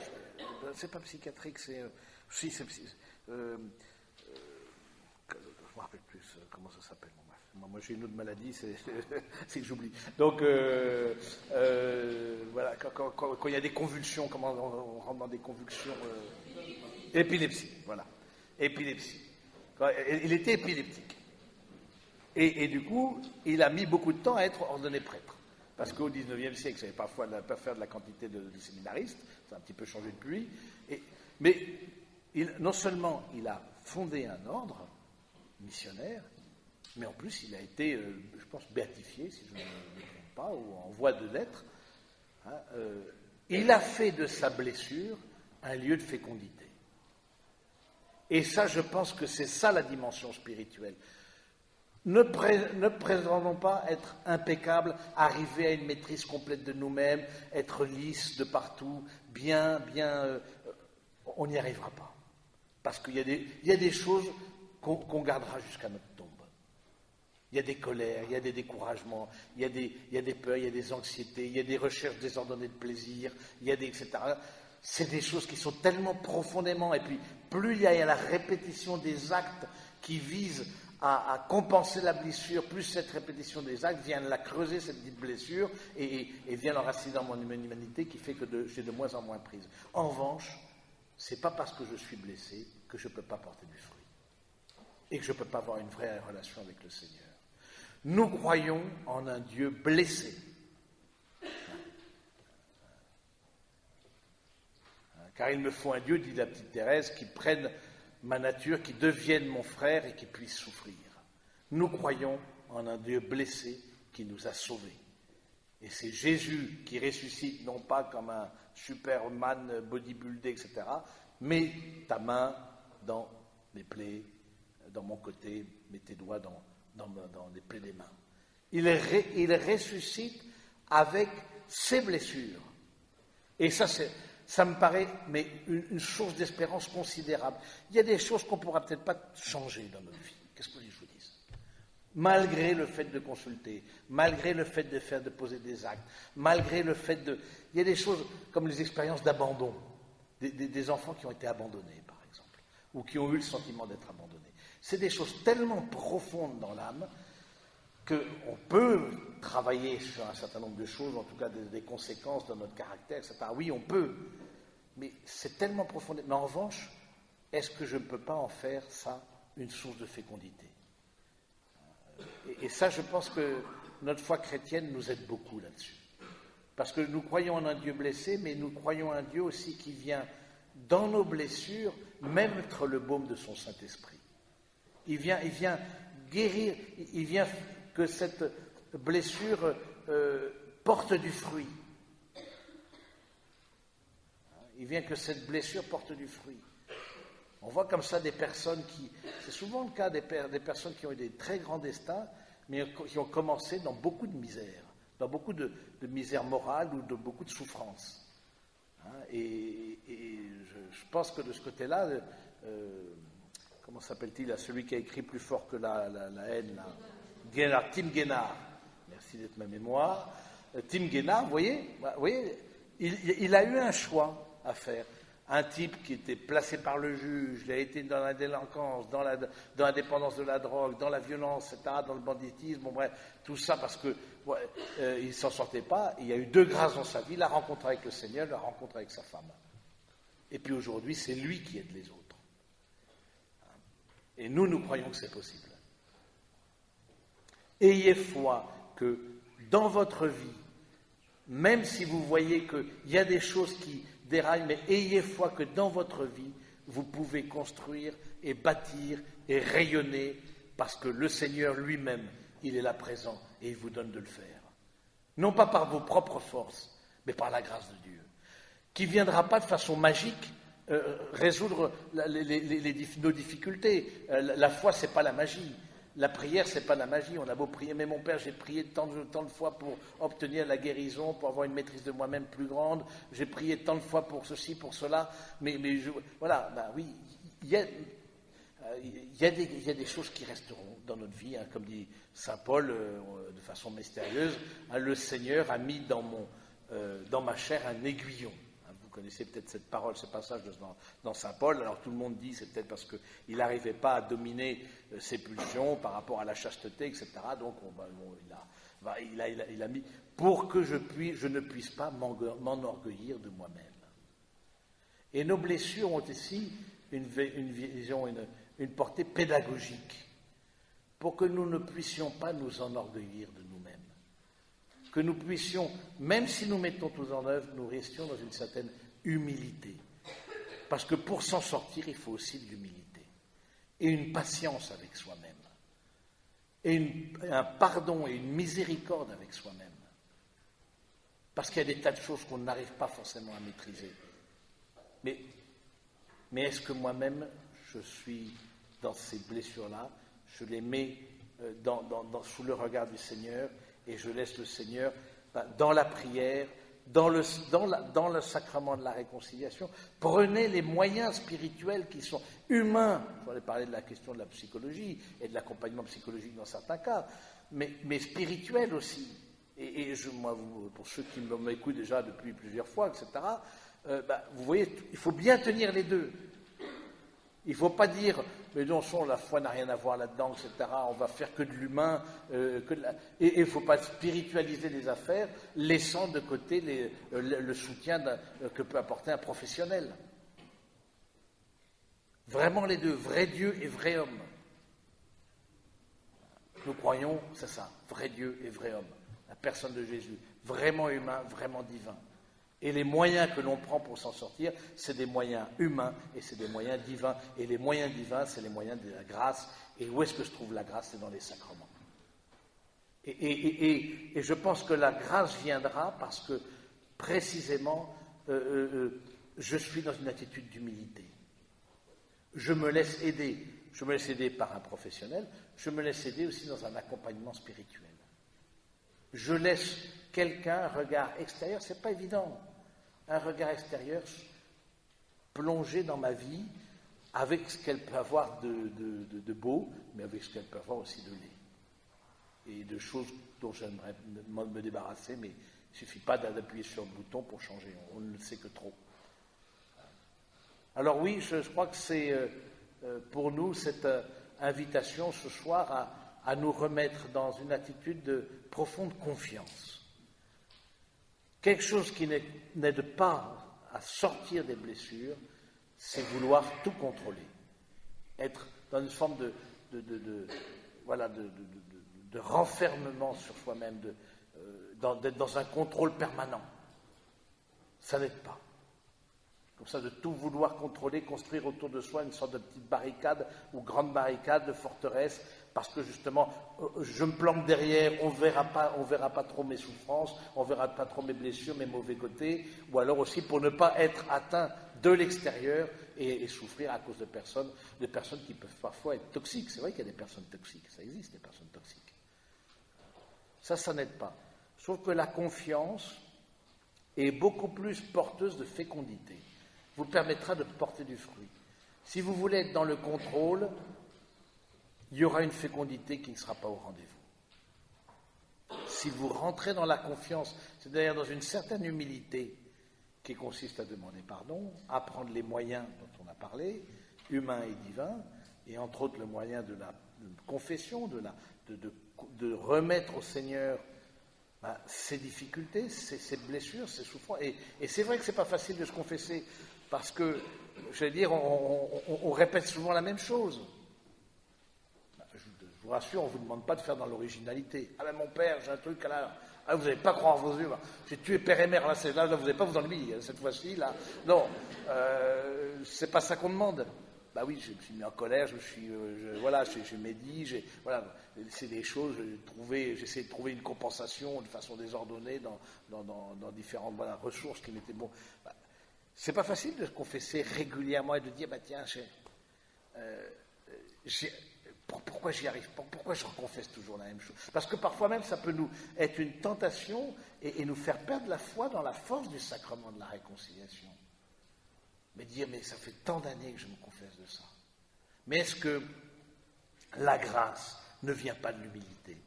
C'est pas psychiatrique, c'est... je ne me rappelle plus comment ça s'appelle. Moi, j'ai une autre maladie, c'est que j'oublie. Donc, voilà, quand il y a des convulsions, comment on rentre dans des convulsions... épilepsie, voilà. Épilepsie. Il était épileptique. Et du coup, il a mis beaucoup de temps à être ordonné prêtre. Parce qu'au XIXe siècle, il ne savait parfois pas faire de la quantité de séminaristes, ça a un petit peu changé depuis. Mais non seulement il a fondé un ordre missionnaire, mais en plus il a été, je pense, béatifié, si je ne me trompe pas, ou en voie de l'être. Il a fait de sa blessure un lieu de fécondité. Et ça, je pense que c'est ça la dimension spirituelle. Ne prétendons pas être impeccables, arriver à une maîtrise complète de nous-mêmes, être lisse de partout, on n'y arrivera pas. Parce qu'il y a des choses qu'on gardera jusqu'à notre tombe. Il y a des colères, il y a des découragements, il y a des peurs, il y a des anxiétés, il y a des recherches désordonnées de plaisir, il y a des etc. c'est des choses qui sont tellement profondément, et puis plus il y a la répétition des actes qui visent à compenser la blessure, plus cette répétition des actes vient la creuser, cette petite blessure, et vient l'enraciner dans mon humanité, qui fait que j'ai de moins en moins prise. En revanche, c'est pas parce que je suis blessé que je ne peux pas porter du fruit, et que je ne peux pas avoir une vraie relation avec le Seigneur. Nous croyons en un Dieu blessé. Car il me faut un Dieu, dit la petite Thérèse, qui prenne ma nature, qui devienne mon frère et qui puisse souffrir. Nous croyons en un Dieu blessé qui nous a sauvés. Et c'est Jésus qui ressuscite, non pas comme un Superman bodybuildé, etc., mais ta main dans mes plaies, dans mon côté, mets tes doigts dans les plaies des mains. Il ressuscite avec ses blessures. Et ça me paraît une source d'espérance considérable. Il y a des choses qu'on ne pourra peut-être pas changer dans notre vie. Qu'est-ce que je vous dis? Malgré le fait de consulter, malgré le fait de poser des actes, malgré le fait de... Il y a des choses comme les expériences d'abandon, des enfants qui ont été abandonnés, par exemple, ou qui ont eu le sentiment d'être abandonnés. C'est des choses tellement profondes dans l'âme qu'on peut travailler sur un certain nombre de choses, en tout cas des conséquences dans notre caractère, etc. Oui, on peut, mais c'est tellement profond. Mais en revanche, est-ce que je ne peux pas en faire ça une source de fécondité? Et ça, je pense que notre foi chrétienne nous aide beaucoup là-dessus. Parce que nous croyons en un Dieu blessé, mais nous croyons en un Dieu aussi qui vient, dans nos blessures, mettre le baume de son Saint-Esprit. Il vient guérir, il vient que cette blessure porte du fruit. Il vient que cette blessure porte du fruit. On voit comme ça des personnes c'est souvent le cas des personnes qui ont eu des très grands destins, mais qui ont commencé dans beaucoup de misère, dans beaucoup de misère morale ou de beaucoup de souffrance. Et je pense que de ce côté-là, comment s'appelle-t-il, là, celui qui a écrit Plus fort que la haine, là, Tim Guénard, merci d'être ma mémoire. Tim Guénard, vous voyez, il a eu un choix à faire. Un type qui était placé par le juge, il a été dans la délinquance, dans la dépendance de la drogue, dans la violence, etc., dans le banditisme, bon bref, tout ça parce que il ne s'en sortait pas. Il y a eu 2 grâces dans sa vie, la rencontre avec le Seigneur, la rencontre avec sa femme. Et puis aujourd'hui, c'est lui qui aide les autres. Et nous croyons que c'est possible. Ayez foi que dans votre vie, même si vous voyez qu'il y a des choses qui déraillent, mais ayez foi que dans votre vie, vous pouvez construire et bâtir et rayonner parce que le Seigneur lui-même, il est là présent et il vous donne de le faire. Non pas par vos propres forces, mais par la grâce de Dieu, qui ne viendra pas de façon magique résoudre nos difficultés. La foi, ce n'est pas la magie. La prière, ce n'est pas la magie. On a beau prier, mais mon Père, j'ai prié tant de fois pour obtenir la guérison, pour avoir une maîtrise de moi-même plus grande. J'ai prié tant de fois pour ceci, pour cela. Voilà, oui, il y a des choses qui resteront dans notre vie, comme dit saint Paul de façon mystérieuse. Le Seigneur a mis dans ma chair un aiguillon. Vous connaissez peut-être cette parole, ce passage dans saint Paul. Alors tout le monde dit c'est peut-être parce qu'il n'arrivait pas à dominer ses pulsions par rapport à la chasteté, etc. Donc il a mis pour que je ne puisse pas m'enorgueillir de moi-même. Et nos blessures ont aussi une vision, une portée pédagogique, pour que nous ne puissions pas nous enorgueillir de nous-mêmes. Que nous puissions, même si nous mettons tout en œuvre, nous restions dans une certaine humilité. Parce que pour s'en sortir, il faut aussi de l'humilité. Et une patience avec soi-même. Et un pardon et une miséricorde avec soi-même. Parce qu'il y a des tas de choses qu'on n'arrive pas forcément à maîtriser. Mais est-ce que moi-même, je suis dans ces blessures-là, je les mets sous le regard du Seigneur, et je laisse le Seigneur, dans la prière, dans le sacrement de la réconciliation, prenez les moyens spirituels qui sont humains. Il faudrait parler de la question de la psychologie et de l'accompagnement psychologique dans certains cas, mais spirituel aussi. Moi, pour ceux qui m'écoutent déjà depuis plusieurs fois, etc., vous voyez, il faut bien tenir les deux. Il ne faut pas dire, mais non, la foi n'a rien à voir là-dedans, etc., on va faire que de l'humain, et il ne faut pas spiritualiser les affaires, laissant de côté le soutien que peut apporter un professionnel. Vraiment les deux, vrai Dieu et vrai homme. Nous croyons, c'est ça, vrai Dieu et vrai homme, la personne de Jésus, vraiment humain, vraiment divin. Et les moyens que l'on prend pour s'en sortir, c'est des moyens humains et c'est des moyens divins. Et les moyens divins, c'est les moyens de la grâce. Et où est-ce que se trouve la grâce? C'est dans les sacrements. Et je pense que la grâce viendra parce que, précisément, je suis dans une attitude d'humilité. Je me laisse aider. Je me laisse aider par un professionnel. Je me laisse aider aussi dans un accompagnement spirituel. Je laisse quelqu'un, un regard extérieur, c'est pas évident. Un regard extérieur plongé dans ma vie avec ce qu'elle peut avoir de beau, mais avec ce qu'elle peut avoir aussi de laid. Et de choses dont j'aimerais me débarrasser, mais il ne suffit pas d'appuyer sur le bouton pour changer. On ne le sait que trop. Alors oui, je crois que c'est pour nous cette invitation ce soir à nous remettre dans une attitude de profonde confiance. Quelque chose qui n'aide pas à sortir des blessures, c'est vouloir tout contrôler. Être dans une forme de renfermement sur soi-même, d'être dans un contrôle permanent. Ça n'aide pas. Comme ça, de tout vouloir contrôler, construire autour de soi une sorte de petite barricade ou grande barricade, de forteresse, parce que justement, je me planque derrière, on verra pas trop mes souffrances, on verra pas trop mes blessures, mes mauvais côtés, ou alors aussi pour ne pas être atteint de l'extérieur et souffrir à cause de personnes qui peuvent parfois être toxiques. C'est vrai qu'il y a des personnes toxiques, ça existe des personnes toxiques. Ça n'aide pas. Je trouve que la confiance est beaucoup plus porteuse de fécondité. Vous permettra de porter du fruit. Si vous voulez être dans le contrôle, il y aura une fécondité qui ne sera pas au rendez-vous. Si vous rentrez dans la confiance, c'est-à-dire dans une certaine humilité qui consiste à demander pardon, à prendre les moyens dont on a parlé, humains et divins, et entre autres le moyen de la confession, de remettre au Seigneur ses difficultés, ses blessures, ses souffrances. Et c'est vrai que ce n'est pas facile de se confesser, parce que, j'allais dire, on répète souvent la même chose. Je vous rassure, on ne vous demande pas de faire dans l'originalité. Ah ben mon père, j'ai un truc là. Ah, vous n'allez pas croire vos yeux. J'ai tué père et mère, là vous n'allez pas vous ennuyer, cette fois-ci, là. Non, c'est pas ça qu'on demande. Bah oui, je me suis mis en colère, j'ai médit, voilà, c'est des choses, j'essaie de trouver une compensation de façon désordonnée dans différentes ressources qui m'étaient bon. C'est pas facile de se confesser régulièrement et de dire, tiens, pourquoi j'y arrive pas? Pourquoi je reconfesse toujours la même chose? Parce que parfois même, ça peut nous être une tentation et nous faire perdre la foi dans la force du sacrement de la réconciliation. Mais dire, mais ça fait tant d'années que je me confesse de ça. Mais est-ce que la grâce ne vient pas de l'humilité?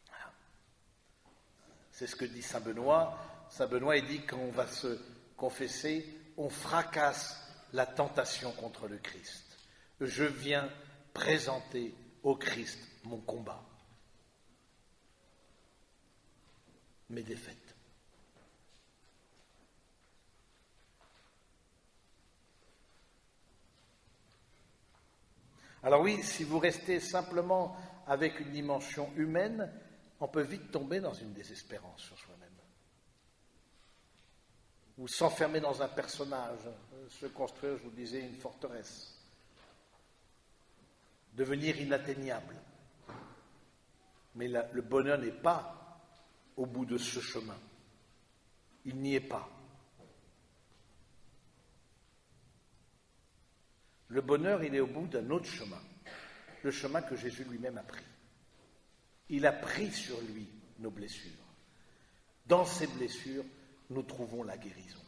Voilà. C'est ce que dit saint Benoît. Saint Benoît, il dit, quand on va se confesser, on fracasse la tentation contre le Christ. Je viens présenter au Christ mon combat. Mes défaites. Alors oui, si vous restez simplement avec une dimension humaine, on peut vite tomber dans une désespérance sur soi-même. Ou s'enfermer dans un personnage, se construire, je vous disais, une forteresse. Devenir inatteignable. Mais le bonheur n'est pas au bout de ce chemin. Il n'y est pas. Le bonheur, il est au bout d'un autre chemin, le chemin que Jésus lui-même a pris. Il a pris sur lui nos blessures. Dans ces blessures, nous trouvons la guérison.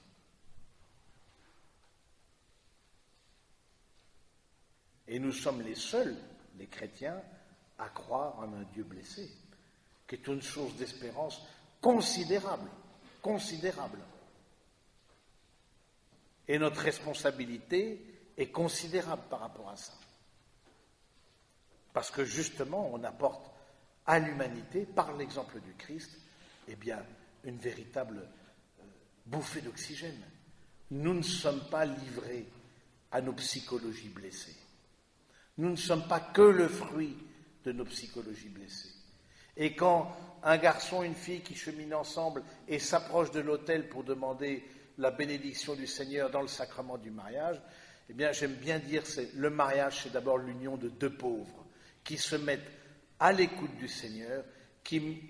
Et nous sommes les seuls, les chrétiens, à croire en un Dieu blessé, qui est une source d'espérance considérable, considérable. Et notre responsabilité est considérable par rapport à ça. Parce que justement, on apporte à l'humanité, par l'exemple du Christ, eh bien, une véritable bouffée d'oxygène. Nous ne sommes pas livrés à nos psychologies blessées. Nous ne sommes pas que le fruit de nos psychologies blessées. Et quand un garçon et une fille qui cheminent ensemble et s'approchent de l'autel pour demander la bénédiction du Seigneur dans le sacrement du mariage, eh bien, j'aime bien dire que le mariage, c'est d'abord l'union de deux pauvres qui se mettent à l'écoute du Seigneur, qui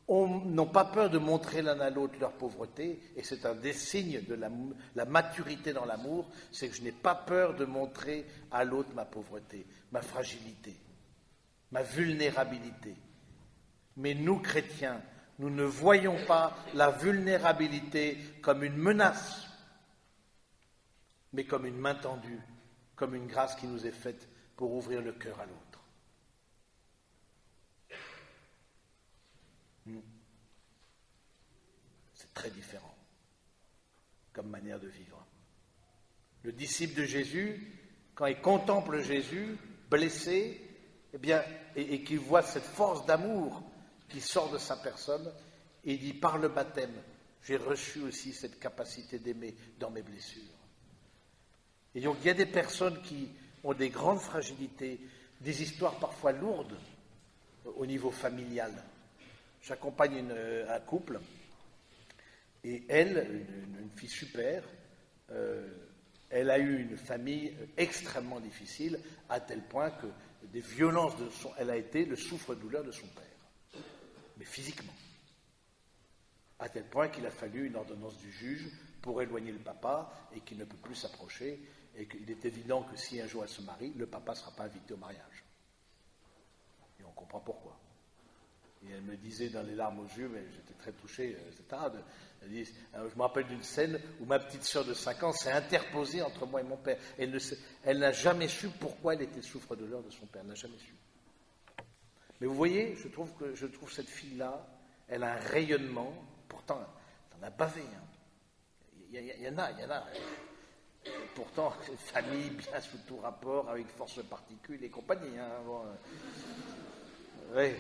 n'ont pas peur de montrer l'un à l'autre leur pauvreté, et c'est un des signes de la maturité dans l'amour, c'est que je n'ai pas peur de montrer à l'autre ma pauvreté, ma fragilité, ma vulnérabilité. Mais nous, chrétiens, nous ne voyons pas la vulnérabilité comme une menace, mais comme une main tendue, comme une grâce qui nous est faite pour ouvrir le cœur à l'autre. C'est très différent comme manière de vivre. Le disciple de Jésus, quand il contemple Jésus, blessé, eh bien, et qu'il voit cette force d'amour qui sort de sa personne, et il dit, par le baptême, j'ai reçu aussi cette capacité d'aimer dans mes blessures. Et donc, il y a des personnes qui ont des grandes fragilités, des histoires parfois lourdes au niveau familial. J'accompagne un couple, et elle, une fille super, elle a eu une famille extrêmement difficile, à tel point que des violences elle a été le souffre-douleur de son père, mais physiquement. À tel point qu'il a fallu une ordonnance du juge pour éloigner le papa et qu'il ne peut plus s'approcher, et qu'il est évident que si un jour elle se marie, le papa ne sera pas invité au mariage. Et on comprend pourquoi. Et elle me disait dans les larmes aux yeux, mais j'étais très touché, etc. Elle dit, je me rappelle d'une scène où ma petite sœur de 5 ans s'est interposée entre moi et mon père. Elle n'a jamais su pourquoi elle était souffre-douleur de son père. Elle n'a jamais su. Mais vous voyez, je trouve cette fille-là, elle a un rayonnement. Pourtant, elle en a bavé. Il y en a. Pourtant, une famille bien sous tout rapport, avec force particules et compagnie. Oui.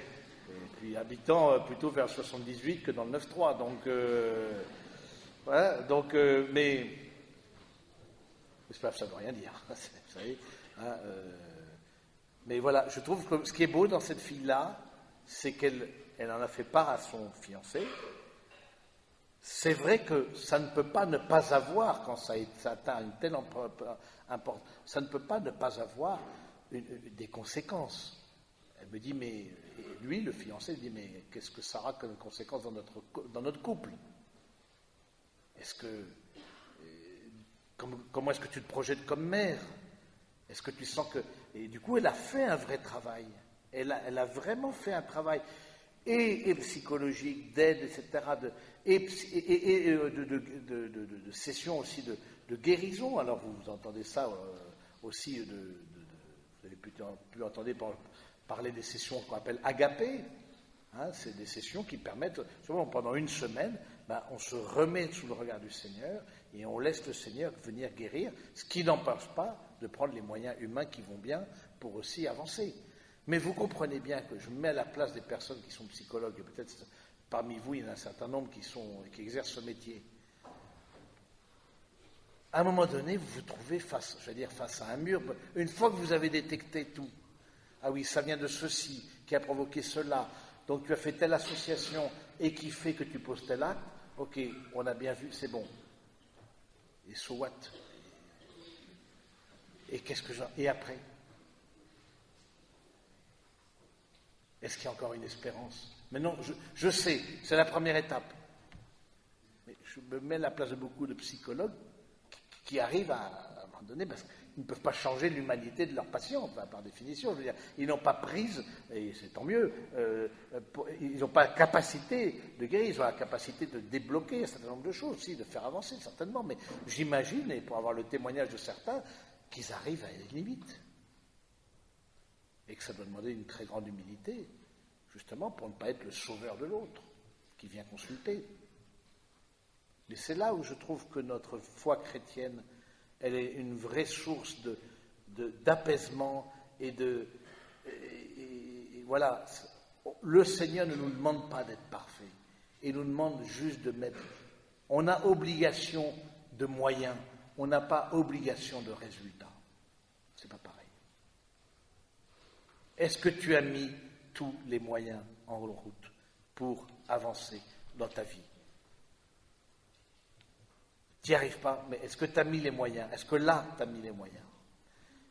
Et puis habitant plutôt vers 78 que dans le 9-3. Donc, voilà. Donc, mais ça ne veut rien dire. Vous savez. Mais voilà, je trouve que ce qui est beau dans cette fille-là, c'est qu'elle en a fait part à son fiancé. C'est vrai que ça ne peut pas ne pas avoir, quand ça atteint une telle importance, ça ne peut pas ne pas avoir des conséquences. Elle me dit, mais lui, le fiancé, dit, mais qu'est-ce que ça aura comme conséquence dans notre couple? Est-ce que, comment est-ce que tu te projettes comme mère? Est-ce que tu sens que... Et du coup, elle a fait un vrai travail. Elle a vraiment fait un travail, et psychologique, d'aide, etc., de session aussi de guérison. Alors, vous entendez ça aussi, vous avez pu entendre parler des sessions qu'on appelle agapé. C'est des sessions qui permettent, pendant une semaine, on se remet sous le regard du Seigneur et on laisse le Seigneur venir guérir, ce qui n'empêche pas de prendre les moyens humains qui vont bien pour aussi avancer. Mais vous comprenez bien que je me mets à la place des personnes qui sont psychologues, et peut-être parmi vous, il y en a un certain nombre qui exercent ce métier. À un moment donné, vous vous trouvez face à un mur. Une fois que vous avez détecté tout, ah oui, ça vient de ceci, qui a provoqué cela, donc tu as fait telle association et qui fait que tu poses tel acte, ok, on a bien vu, c'est bon. Et so what? Et et après? Est-ce qu'il y a encore une espérance? Mais non, je sais, c'est la première étape. Mais je me mets à la place de beaucoup de psychologues qui arrivent à un moment donné, parce qu'ils ne peuvent pas changer l'humanité de leurs patients, par définition. Je veux dire, ils n'ont pas prise, et c'est tant mieux, ils n'ont pas la capacité de guérir, ils ont la capacité de débloquer un certain nombre de choses, aussi, de faire avancer, certainement. Mais j'imagine, et pour avoir le témoignage de certains, qu'ils arrivent à des limites. et que ça doit demander une très grande humilité, justement pour ne pas être le sauveur de l'autre, qui vient consulter. Mais c'est là où je trouve que notre foi chrétienne, elle est une vraie source d'apaisement et voilà. Le Seigneur ne nous demande pas d'être parfaits, il nous demande juste de mettre. On a obligation de moyens, on n'a pas obligation de résultats. C'est pas pareil. Est-ce que tu as mis tous les moyens en route pour avancer dans ta vie? Tu n'y arrives pas, mais est-ce que tu as mis les moyens? Est-ce que là, tu as mis les moyens?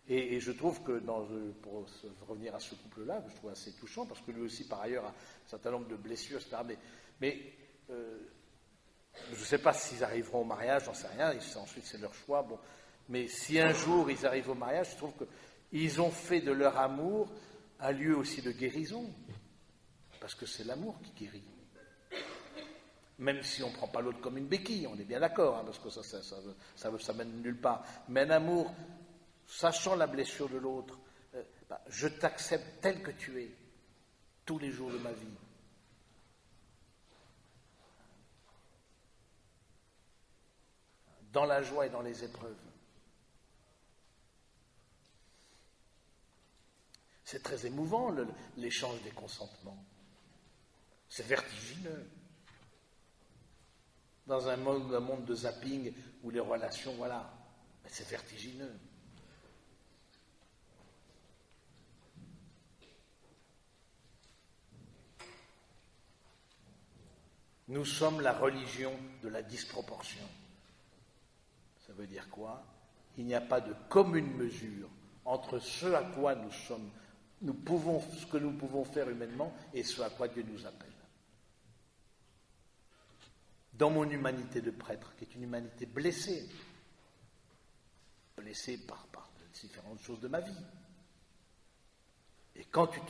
Et je trouve que, pour revenir à ce couple-là, que je trouve assez touchant, parce que lui aussi, par ailleurs, a un certain nombre de blessures, etc. Mais je ne sais pas s'ils arriveront au mariage, j'en sais rien, ensuite c'est leur choix. Bon. Mais si un jour ils arrivent au mariage, je trouve qu'ils ont fait de leur amour un lieu aussi de guérison, parce que c'est l'amour qui guérit. Même si on ne prend pas l'autre comme une béquille, on est bien d'accord, hein, parce que ça mène nulle part. Mais un amour, sachant la blessure de l'autre, je t'accepte tel que tu es, tous les jours de ma vie. Dans la joie et dans les épreuves. C'est très émouvant, l'échange des consentements. C'est vertigineux. Dans un monde de zapping où les relations, voilà, c'est vertigineux. Nous sommes la religion de la disproportion. Ça veut dire quoi? Il n'y a pas de commune mesure entre ce à quoi ce que nous pouvons faire humainement et ce à quoi Dieu nous appelle. Dans mon humanité de prêtre, qui est une humanité blessée par différentes choses de ma vie. Et quand tu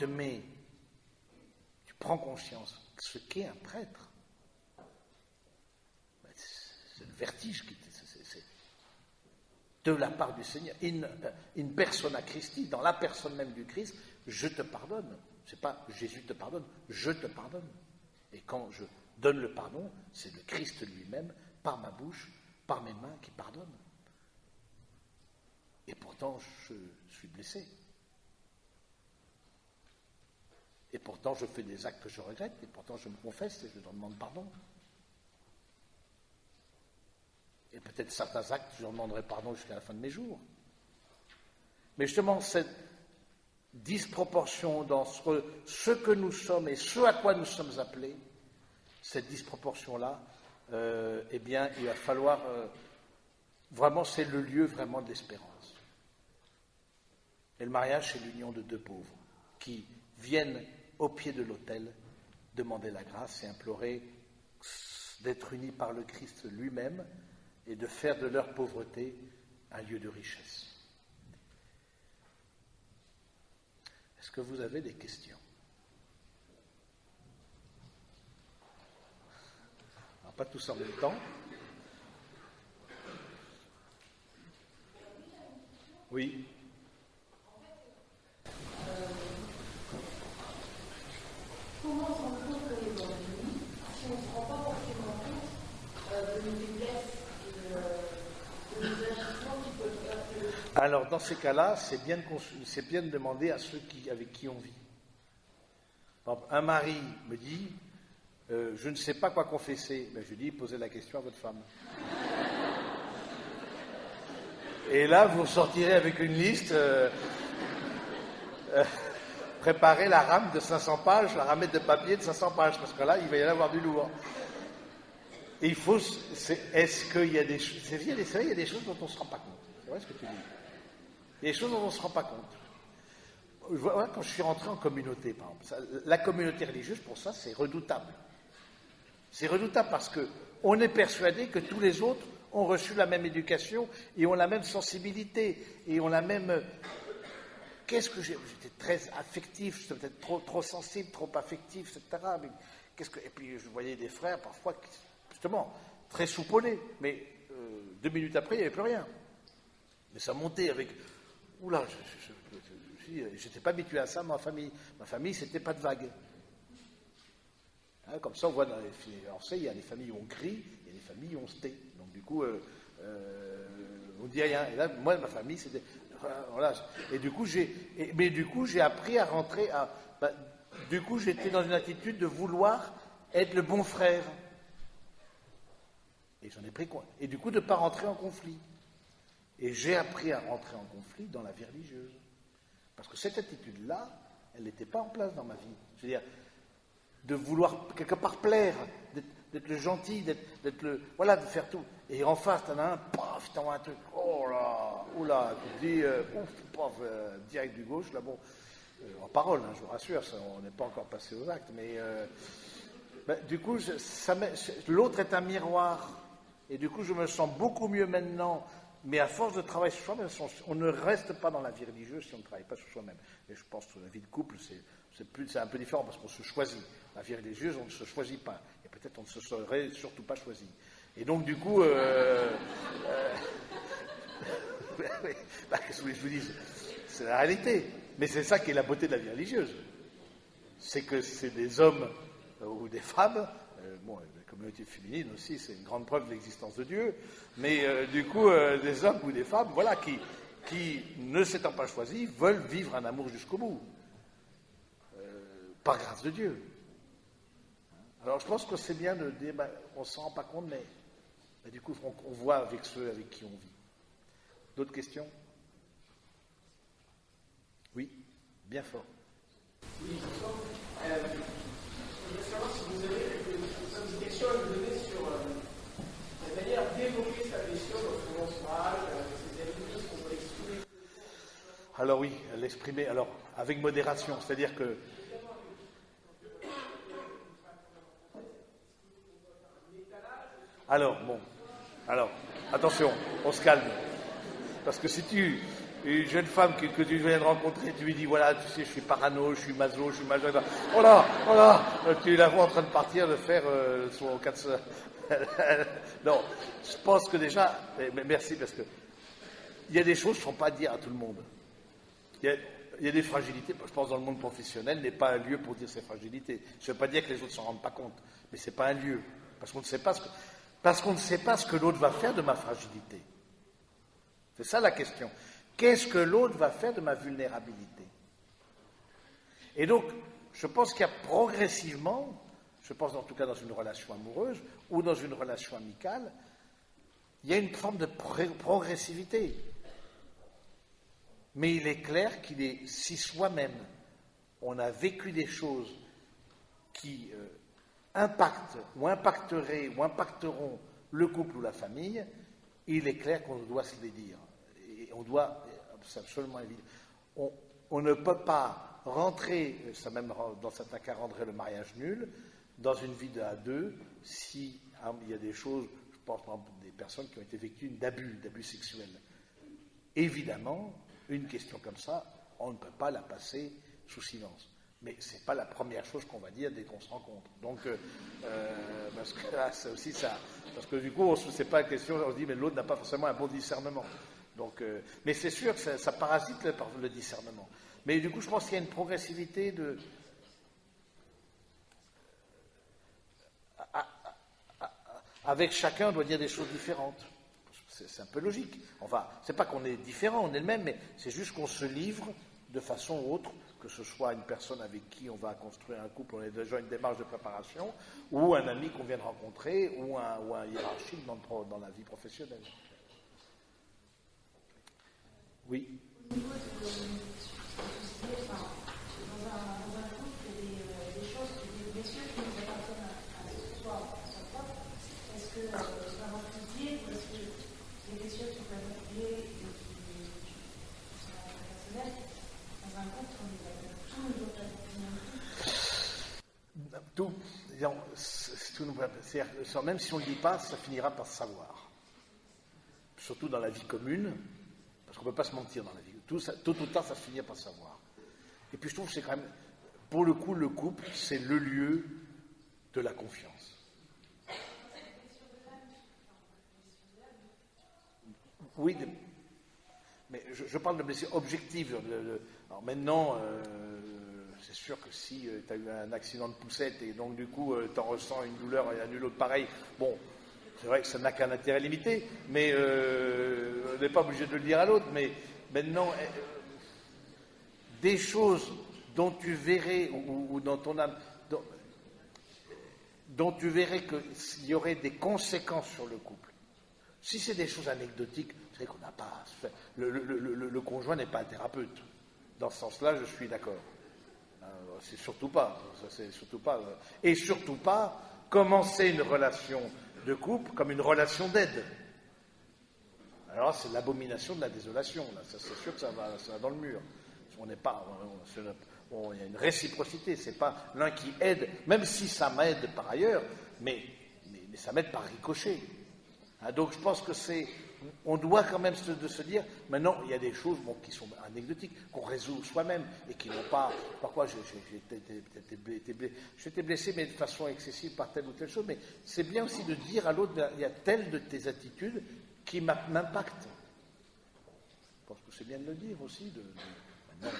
prends conscience de ce qu'est un prêtre, c'est le vertige c'est de la part du Seigneur. In persona Christi, dans la personne même du Christ, je te pardonne. C'est pas Jésus te pardonne, je te pardonne. Et quand je donne le pardon, c'est le Christ lui-même, par ma bouche, par mes mains, qui pardonne. Et pourtant, je suis blessé. Et pourtant, je fais des actes que je regrette, et pourtant, je me confesse et je demande pardon. Et peut-être certains actes, je leur demanderai pardon jusqu'à la fin de mes jours. Mais justement, cette disproportion dans ce que nous sommes et ce à quoi nous sommes appelés, cette disproportion-là, eh bien, il va falloir... vraiment, c'est le lieu vraiment de l'espérance. Et le mariage, c'est l'union de deux pauvres qui viennent au pied de l'autel demander la grâce et implorer d'être unis par le Christ lui-même et de faire de leur pauvreté un lieu de richesse. Est-ce que vous avez des questions? Alors, pas tous en même temps. Oui. Comment on se rend compte que les ennemis, si on ne se rend pas forcément compte de nos faiblesses et de nos agissements qui peuvent faire que... Alors, dans ces cas-là, c'est bien de demander à ceux avec qui on vit. Par exemple, un mari me dit je ne sais pas quoi confesser. Mais je dis posez la question à votre femme. Et là, vous sortirez avec une liste. Préparez la rame de 500 pages, la ramette de papier de 500 pages, parce que là, il va y en avoir du lourd. Et il faut... Est-ce qu'il y a des choses... C'est vrai, il y a des choses dont on ne se rend pas compte. C'est vrai ce que tu dis. Il y a des choses dont on ne se rend pas compte. Voilà, quand je suis rentré en communauté, par exemple, la communauté religieuse, pour ça, c'est redoutable. C'est redoutable parce qu'on est persuadé que tous les autres ont reçu la même éducation et ont la même sensibilité et ont la même... Qu'est-ce que j'étais très affectif, j'étais peut-être trop sensible, trop affectif, etc. Mais et puis je voyais des frères parfois, justement, très soupolés, mais 2 minutes après, il n'y avait plus rien. Mais ça montait avec... Oula, puis, j'étais pas habitué à ça, ma famille. Ma famille, c'était pas de vagues. Hein, comme ça, on voit dans les films. Alors, il y a des familles où on crie, il y a des familles où on se tait. Donc, du coup, on dit rien. Et là, moi, ma famille, c'était. Voilà. Et du coup, j'ai appris à rentrer à. Du coup, j'étais dans une attitude de vouloir être le bon frère. Et j'en ai pris quoi. Et du coup, de ne pas rentrer en conflit. Et j'ai appris à rentrer en conflit dans la vie religieuse. Parce que cette attitude-là, elle n'était pas en place dans ma vie. Je veux dire, de vouloir quelque part plaire, d'être le gentil, d'être le. Voilà, de faire tout. Et en face, t'en as un, paf, t'envoies un truc, oh là, oula, tu te dis, ouf, paf, direct du gauche, là, bon. En parole, hein, je vous rassure, ça, on n'est pas encore passé aux actes, mais du coup, l'autre est un miroir. Et du coup, je me sens beaucoup mieux maintenant. Mais à force de travailler sur soi-même, on ne reste pas dans la vie religieuse si on ne travaille pas sur soi-même. Et je pense que la vie de couple, c'est un peu différent parce qu'on se choisit. La vie religieuse, on ne se choisit pas. Et peut-être on ne se serait surtout pas choisi. Et donc, du coup, qu'est-ce que je vous dis, c'est la réalité. Mais c'est ça qui est la beauté de la vie religieuse. C'est que c'est des hommes ou des femmes. Bon, la communauté féminine aussi, c'est une grande preuve de l'existence de Dieu, mais du coup, des hommes ou des femmes, voilà, qui, ne s'étant pas choisis, veulent vivre un amour jusqu'au bout, par grâce de Dieu. Alors, je pense que c'est bien de dire, on ne s'en rend pas compte, mais du coup, on voit avec ceux avec qui on vit. D'autres questions? Oui, bien fort. Oui, je voudrais savoir si vous avez quelques indications à nous donner sur la manière d'évoquer sa blessure dans son entourage, ses amis, qu'on peut l'exprimer. Alors oui, l'exprimer, alors avec modération, c'est-à-dire que. Alors, attention, on se calme. Parce que si une jeune femme que tu viens de rencontrer, tu lui dis, voilà, tu sais, je suis parano, je suis maso, je suis majeur, oh là, tu la vois en train de partir, de faire son 4. Non, je pense que déjà, mais merci, parce que il y a des choses qu'il ne faut pas dire à tout le monde. Il y a des fragilités, je pense dans le monde professionnel, n'est pas un lieu pour dire ces fragilités. Je ne veux pas dire que les autres ne s'en rendent pas compte, mais ce n'est pas un lieu, parce qu'on ne sait pas ce que l'autre va faire de ma fragilité. C'est ça la question. Qu'est-ce que l'autre va faire de ma vulnérabilité? Et donc, je pense qu'il y a progressivement, je pense en tout cas dans une relation amoureuse ou dans une relation amicale, il y a une forme de progressivité. Mais il est clair si soi-même on a vécu des choses qui impactent ou impacteraient ou impacteront le couple ou la famille, il est clair qu'on doit se les dire. Et on doit, c'est absolument évident. On ne peut pas rentrer, ça même dans certains cas rendrait le mariage nul, dans une vie à deux, si il y a des choses, je pense par exemple des personnes qui ont été victimes d'abus sexuels. Évidemment, une question comme ça, on ne peut pas la passer sous silence. Mais ce n'est pas la première chose qu'on va dire dès qu'on se rencontre. Donc, parce que là, c'est aussi ça. Parce que du coup, c'est pas une question, on se dit, mais l'autre n'a pas forcément un bon discernement. Donc, mais c'est sûr que ça parasite le discernement. Mais du coup, je pense qu'il y a une progressivité de. Avec chacun, on doit dire des choses différentes. C'est un peu logique. Enfin, c'est pas qu'on est différent, on est le même, mais c'est juste qu'on se livre de façon autre, que ce soit une personne avec qui on va construire un couple, on est déjà une démarche de préparation, ou un ami qu'on vient de rencontrer, ou un hiérarchique dans la vie professionnelle. Oui. Au niveau de dans un couple, il y a des choses, des blessures qui nous appartiennent à soi, à son propre. Est-ce que c'est vraiment publié ou est-ce que les blessures qui peuvent être liées et qui sont personnelles, dans un couple, tout ne doit pas être tout. C'est-à-dire, même si on ne le dit pas, ça finira par se savoir. Surtout dans la vie commune, parce qu'on ne peut pas se mentir dans la vie. Tôt ou tard, ça se finira par se savoir. Et puis je trouve que c'est quand même, pour le coup, le couple, c'est le lieu de la confiance. Oui, mais je parle de blessures objectives. Alors maintenant, c'est sûr que si tu as eu un accident de poussette et donc du coup tu en ressens une douleur et un nul autre pareil, bon, c'est vrai que ça n'a qu'un intérêt limité, mais on n'est pas obligé de le dire à l'autre, mais maintenant, des choses dont tu verrais, ou dans ton âme, dont tu verrais qu'il y aurait des conséquences sur le couple. Si c'est des choses anecdotiques, c'est vrai qu'on n'a pas. Le conjoint n'est pas un thérapeute. Dans ce sens-là, je suis d'accord. C'est surtout pas. C'est surtout pas. Et surtout pas commencer une relation de couple comme une relation d'aide. Alors c'est l'abomination de la désolation. Là, ça, c'est sûr que ça va dans le mur. On n'est pas. Il y a une réciprocité. C'est pas l'un qui aide, même si ça m'aide par ailleurs, mais ça m'aide par ricochet. Donc je pense que on doit quand même se dire, maintenant il y a des choses qui sont anecdotiques, qu'on résout soi-même et qui n'ont pas. Parfois j'ai été blessé, mais de façon excessive par telle ou telle chose. Mais c'est bien aussi de dire à l'autre, il y a telle de tes attitudes qui m'impactent. Je pense que c'est bien de le dire aussi. Maintenant,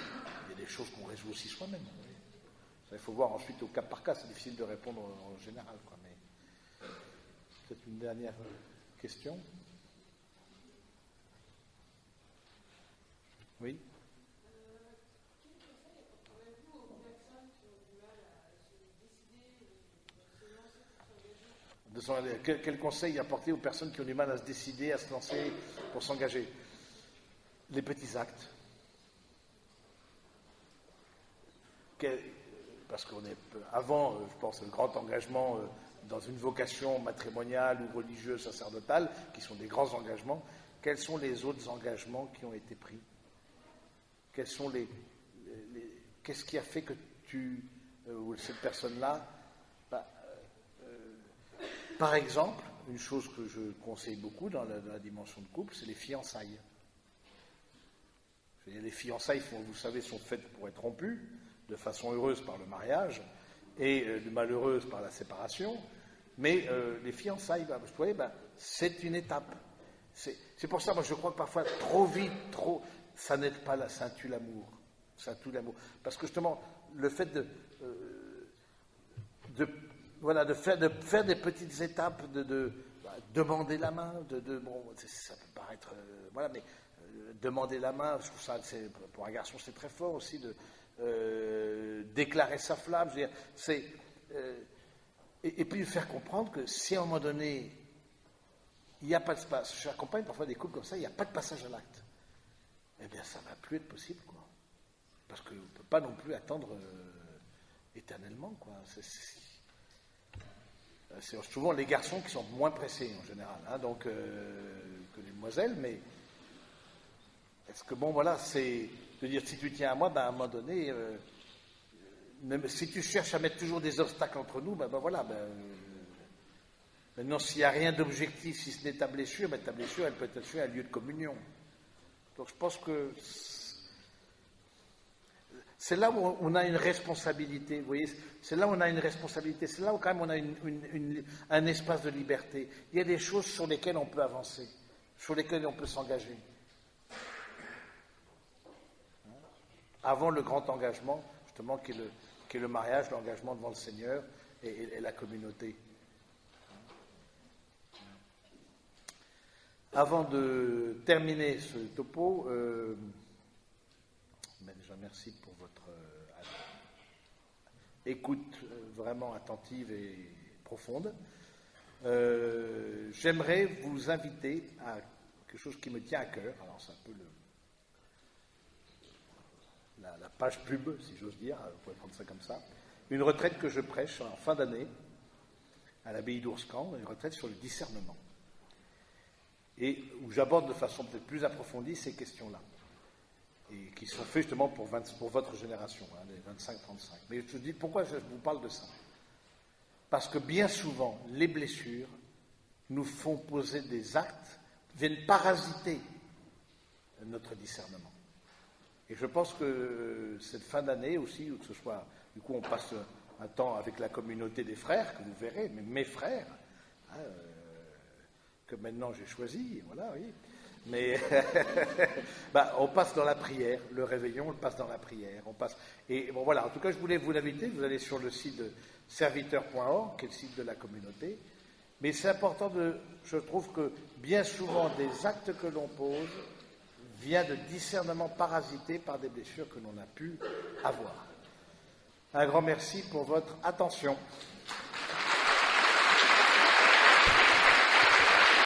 il y a des choses qu'on résout aussi soi-même. Il faut voir ensuite au cas par cas. C'est difficile de répondre en général, quoi. Mais peut-être une dernière question. Oui. Quel conseil apporter aux personnes qui ont du mal à se décider, à se lancer pour s'engager? Les petits actes. Parce qu'on est avant, je pense, le grand engagement dans une vocation matrimoniale ou religieuse, sacerdotale, qui sont des grands engagements. Quels sont les autres engagements qui ont été pris? Qu'est-ce qui a fait que ou cette personne-là, par exemple, une chose que je conseille beaucoup dans la dimension de couple, c'est les fiançailles. Les fiançailles, vous savez, sont faites pour être rompues, de façon heureuse par le mariage et malheureuse par la séparation. Mais les fiançailles, vous voyez, c'est une étape. C'est pour ça, moi, je crois que parfois, trop vite, ça n'aide pas, ça tue l'amour. Ça tue l'amour. Parce que justement, le fait de faire des petites étapes, de demander la main, bon, ça peut paraître, mais demander la main, je trouve ça, pour un garçon, c'est très fort aussi de déclarer sa flamme. Je veux dire, et puis faire comprendre que si à un moment donné, il n'y a pas de passage, j'accompagne parfois des couples comme ça, il n'y a pas de passage à l'acte, eh bien ça ne va plus être possible, quoi. Parce qu'on ne peut pas non plus attendre éternellement, quoi. C'est souvent les garçons qui sont moins pressés en général, que les demoiselles, mais est-ce que, c'est de dire, si tu tiens à moi, à un moment donné, même si tu cherches à mettre toujours des obstacles entre nous, maintenant, s'il n'y a rien d'objectif, si ce n'est ta blessure, elle peut être un lieu de communion. Donc je pense que c'est là où on a une responsabilité, vous voyez, c'est là où on a une responsabilité, c'est là où quand même on a un espace de liberté. Il y a des choses sur lesquelles on peut avancer, sur lesquelles on peut s'engager. Avant le grand engagement, justement, qui est le mariage, l'engagement devant le Seigneur et la communauté. Avant de terminer ce topo, déjà merci pour votre écoute vraiment attentive et profonde. J'aimerais vous inviter à quelque chose qui me tient à cœur. Alors c'est un peu la page pub, si j'ose dire, vous pouvez prendre ça comme ça. Une retraite que je prêche en fin d'année à l'abbaye d'Ourscan, une retraite sur le discernement. Et où j'aborde de façon peut-être plus approfondie ces questions-là. Et qui sont faites justement pour votre génération, les 25-35. Mais je te dis pourquoi je vous parle de ça. Parce que bien souvent, les blessures nous font poser des actes, viennent parasiter notre discernement. Et je pense que cette fin d'année aussi, ou que ce soit, du coup on passe un temps avec la communauté des frères, que vous verrez, mais mes frères, que maintenant j'ai choisi, voilà, oui. Mais on passe dans la prière, le réveillon, on le passe dans la prière. Et bon voilà, en tout cas, je voulais vous inviter, vous allez sur le site de serviteur.org, qui est le site de la communauté. Mais c'est important je trouve que bien souvent, des actes que l'on pose viennent de discernement parasité par des blessures que l'on a pu avoir. Un grand merci pour votre attention.